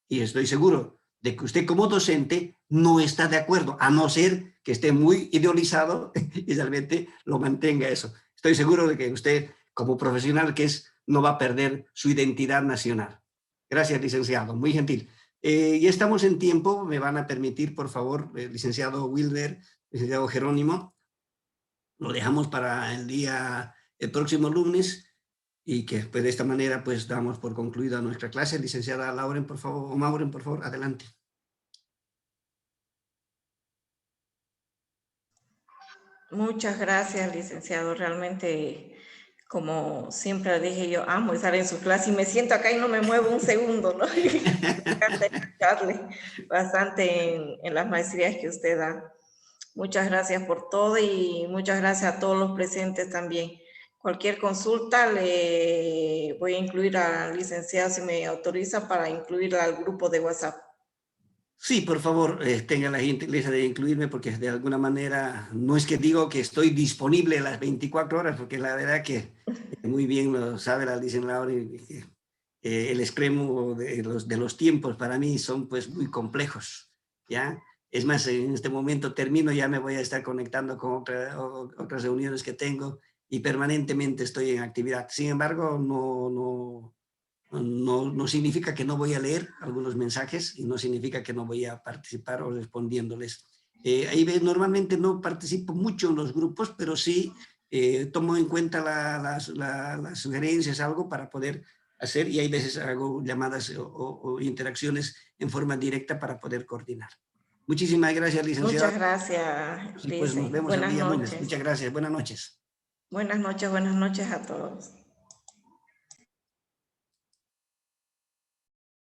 Speaker 1: Y estoy seguro de que usted como docente no está de acuerdo, a no ser que esté muy idealizado y realmente lo mantenga eso. Estoy seguro de que usted, como profesional que es, no va a perder su identidad nacional. Gracias, licenciado, muy gentil. Ya estamos en tiempo, me van a permitir, por favor, licenciado Wilder, licenciado Jerónimo, lo dejamos para el próximo lunes y que pues, de esta manera pues damos por concluida nuestra clase. Licenciada Lauren, por favor, o Mauren, por favor, adelante.
Speaker 2: Muchas gracias, licenciado. Realmente, como siempre dije, yo amo estar en su clase y me siento acá y no me muevo un segundo, ¿no? Me encanta escucharle bastante en las maestrías que usted da. Muchas gracias por todo y muchas gracias a todos los presentes también. Cualquier consulta le voy a incluir al licenciado, si me autoriza, para incluirla al grupo de WhatsApp. Sí, por favor, tenga la gentileza de incluirme porque de alguna manera no es que digo que estoy disponible las 24 horas, porque la verdad que muy bien lo sabe la licenciada Laura, el extremo de los tiempos para mí son pues muy complejos, ¿ya? Es más, en este momento termino, ya me voy a estar conectando con otras reuniones que tengo y permanentemente estoy en actividad. Sin embargo, no significa que no voy a leer algunos mensajes y no significa que no voy a participar o respondiéndoles. Ahí normalmente no participo mucho en los grupos, pero sí tomo en cuenta las sugerencias, algo para poder hacer, y hay veces hago llamadas o interacciones en forma directa para poder coordinar. Muchísimas gracias, licenciada. Muchas gracias, sí, pues nos vemos el día lunes. Muchas gracias. Buenas noches. Buenas noches a todos.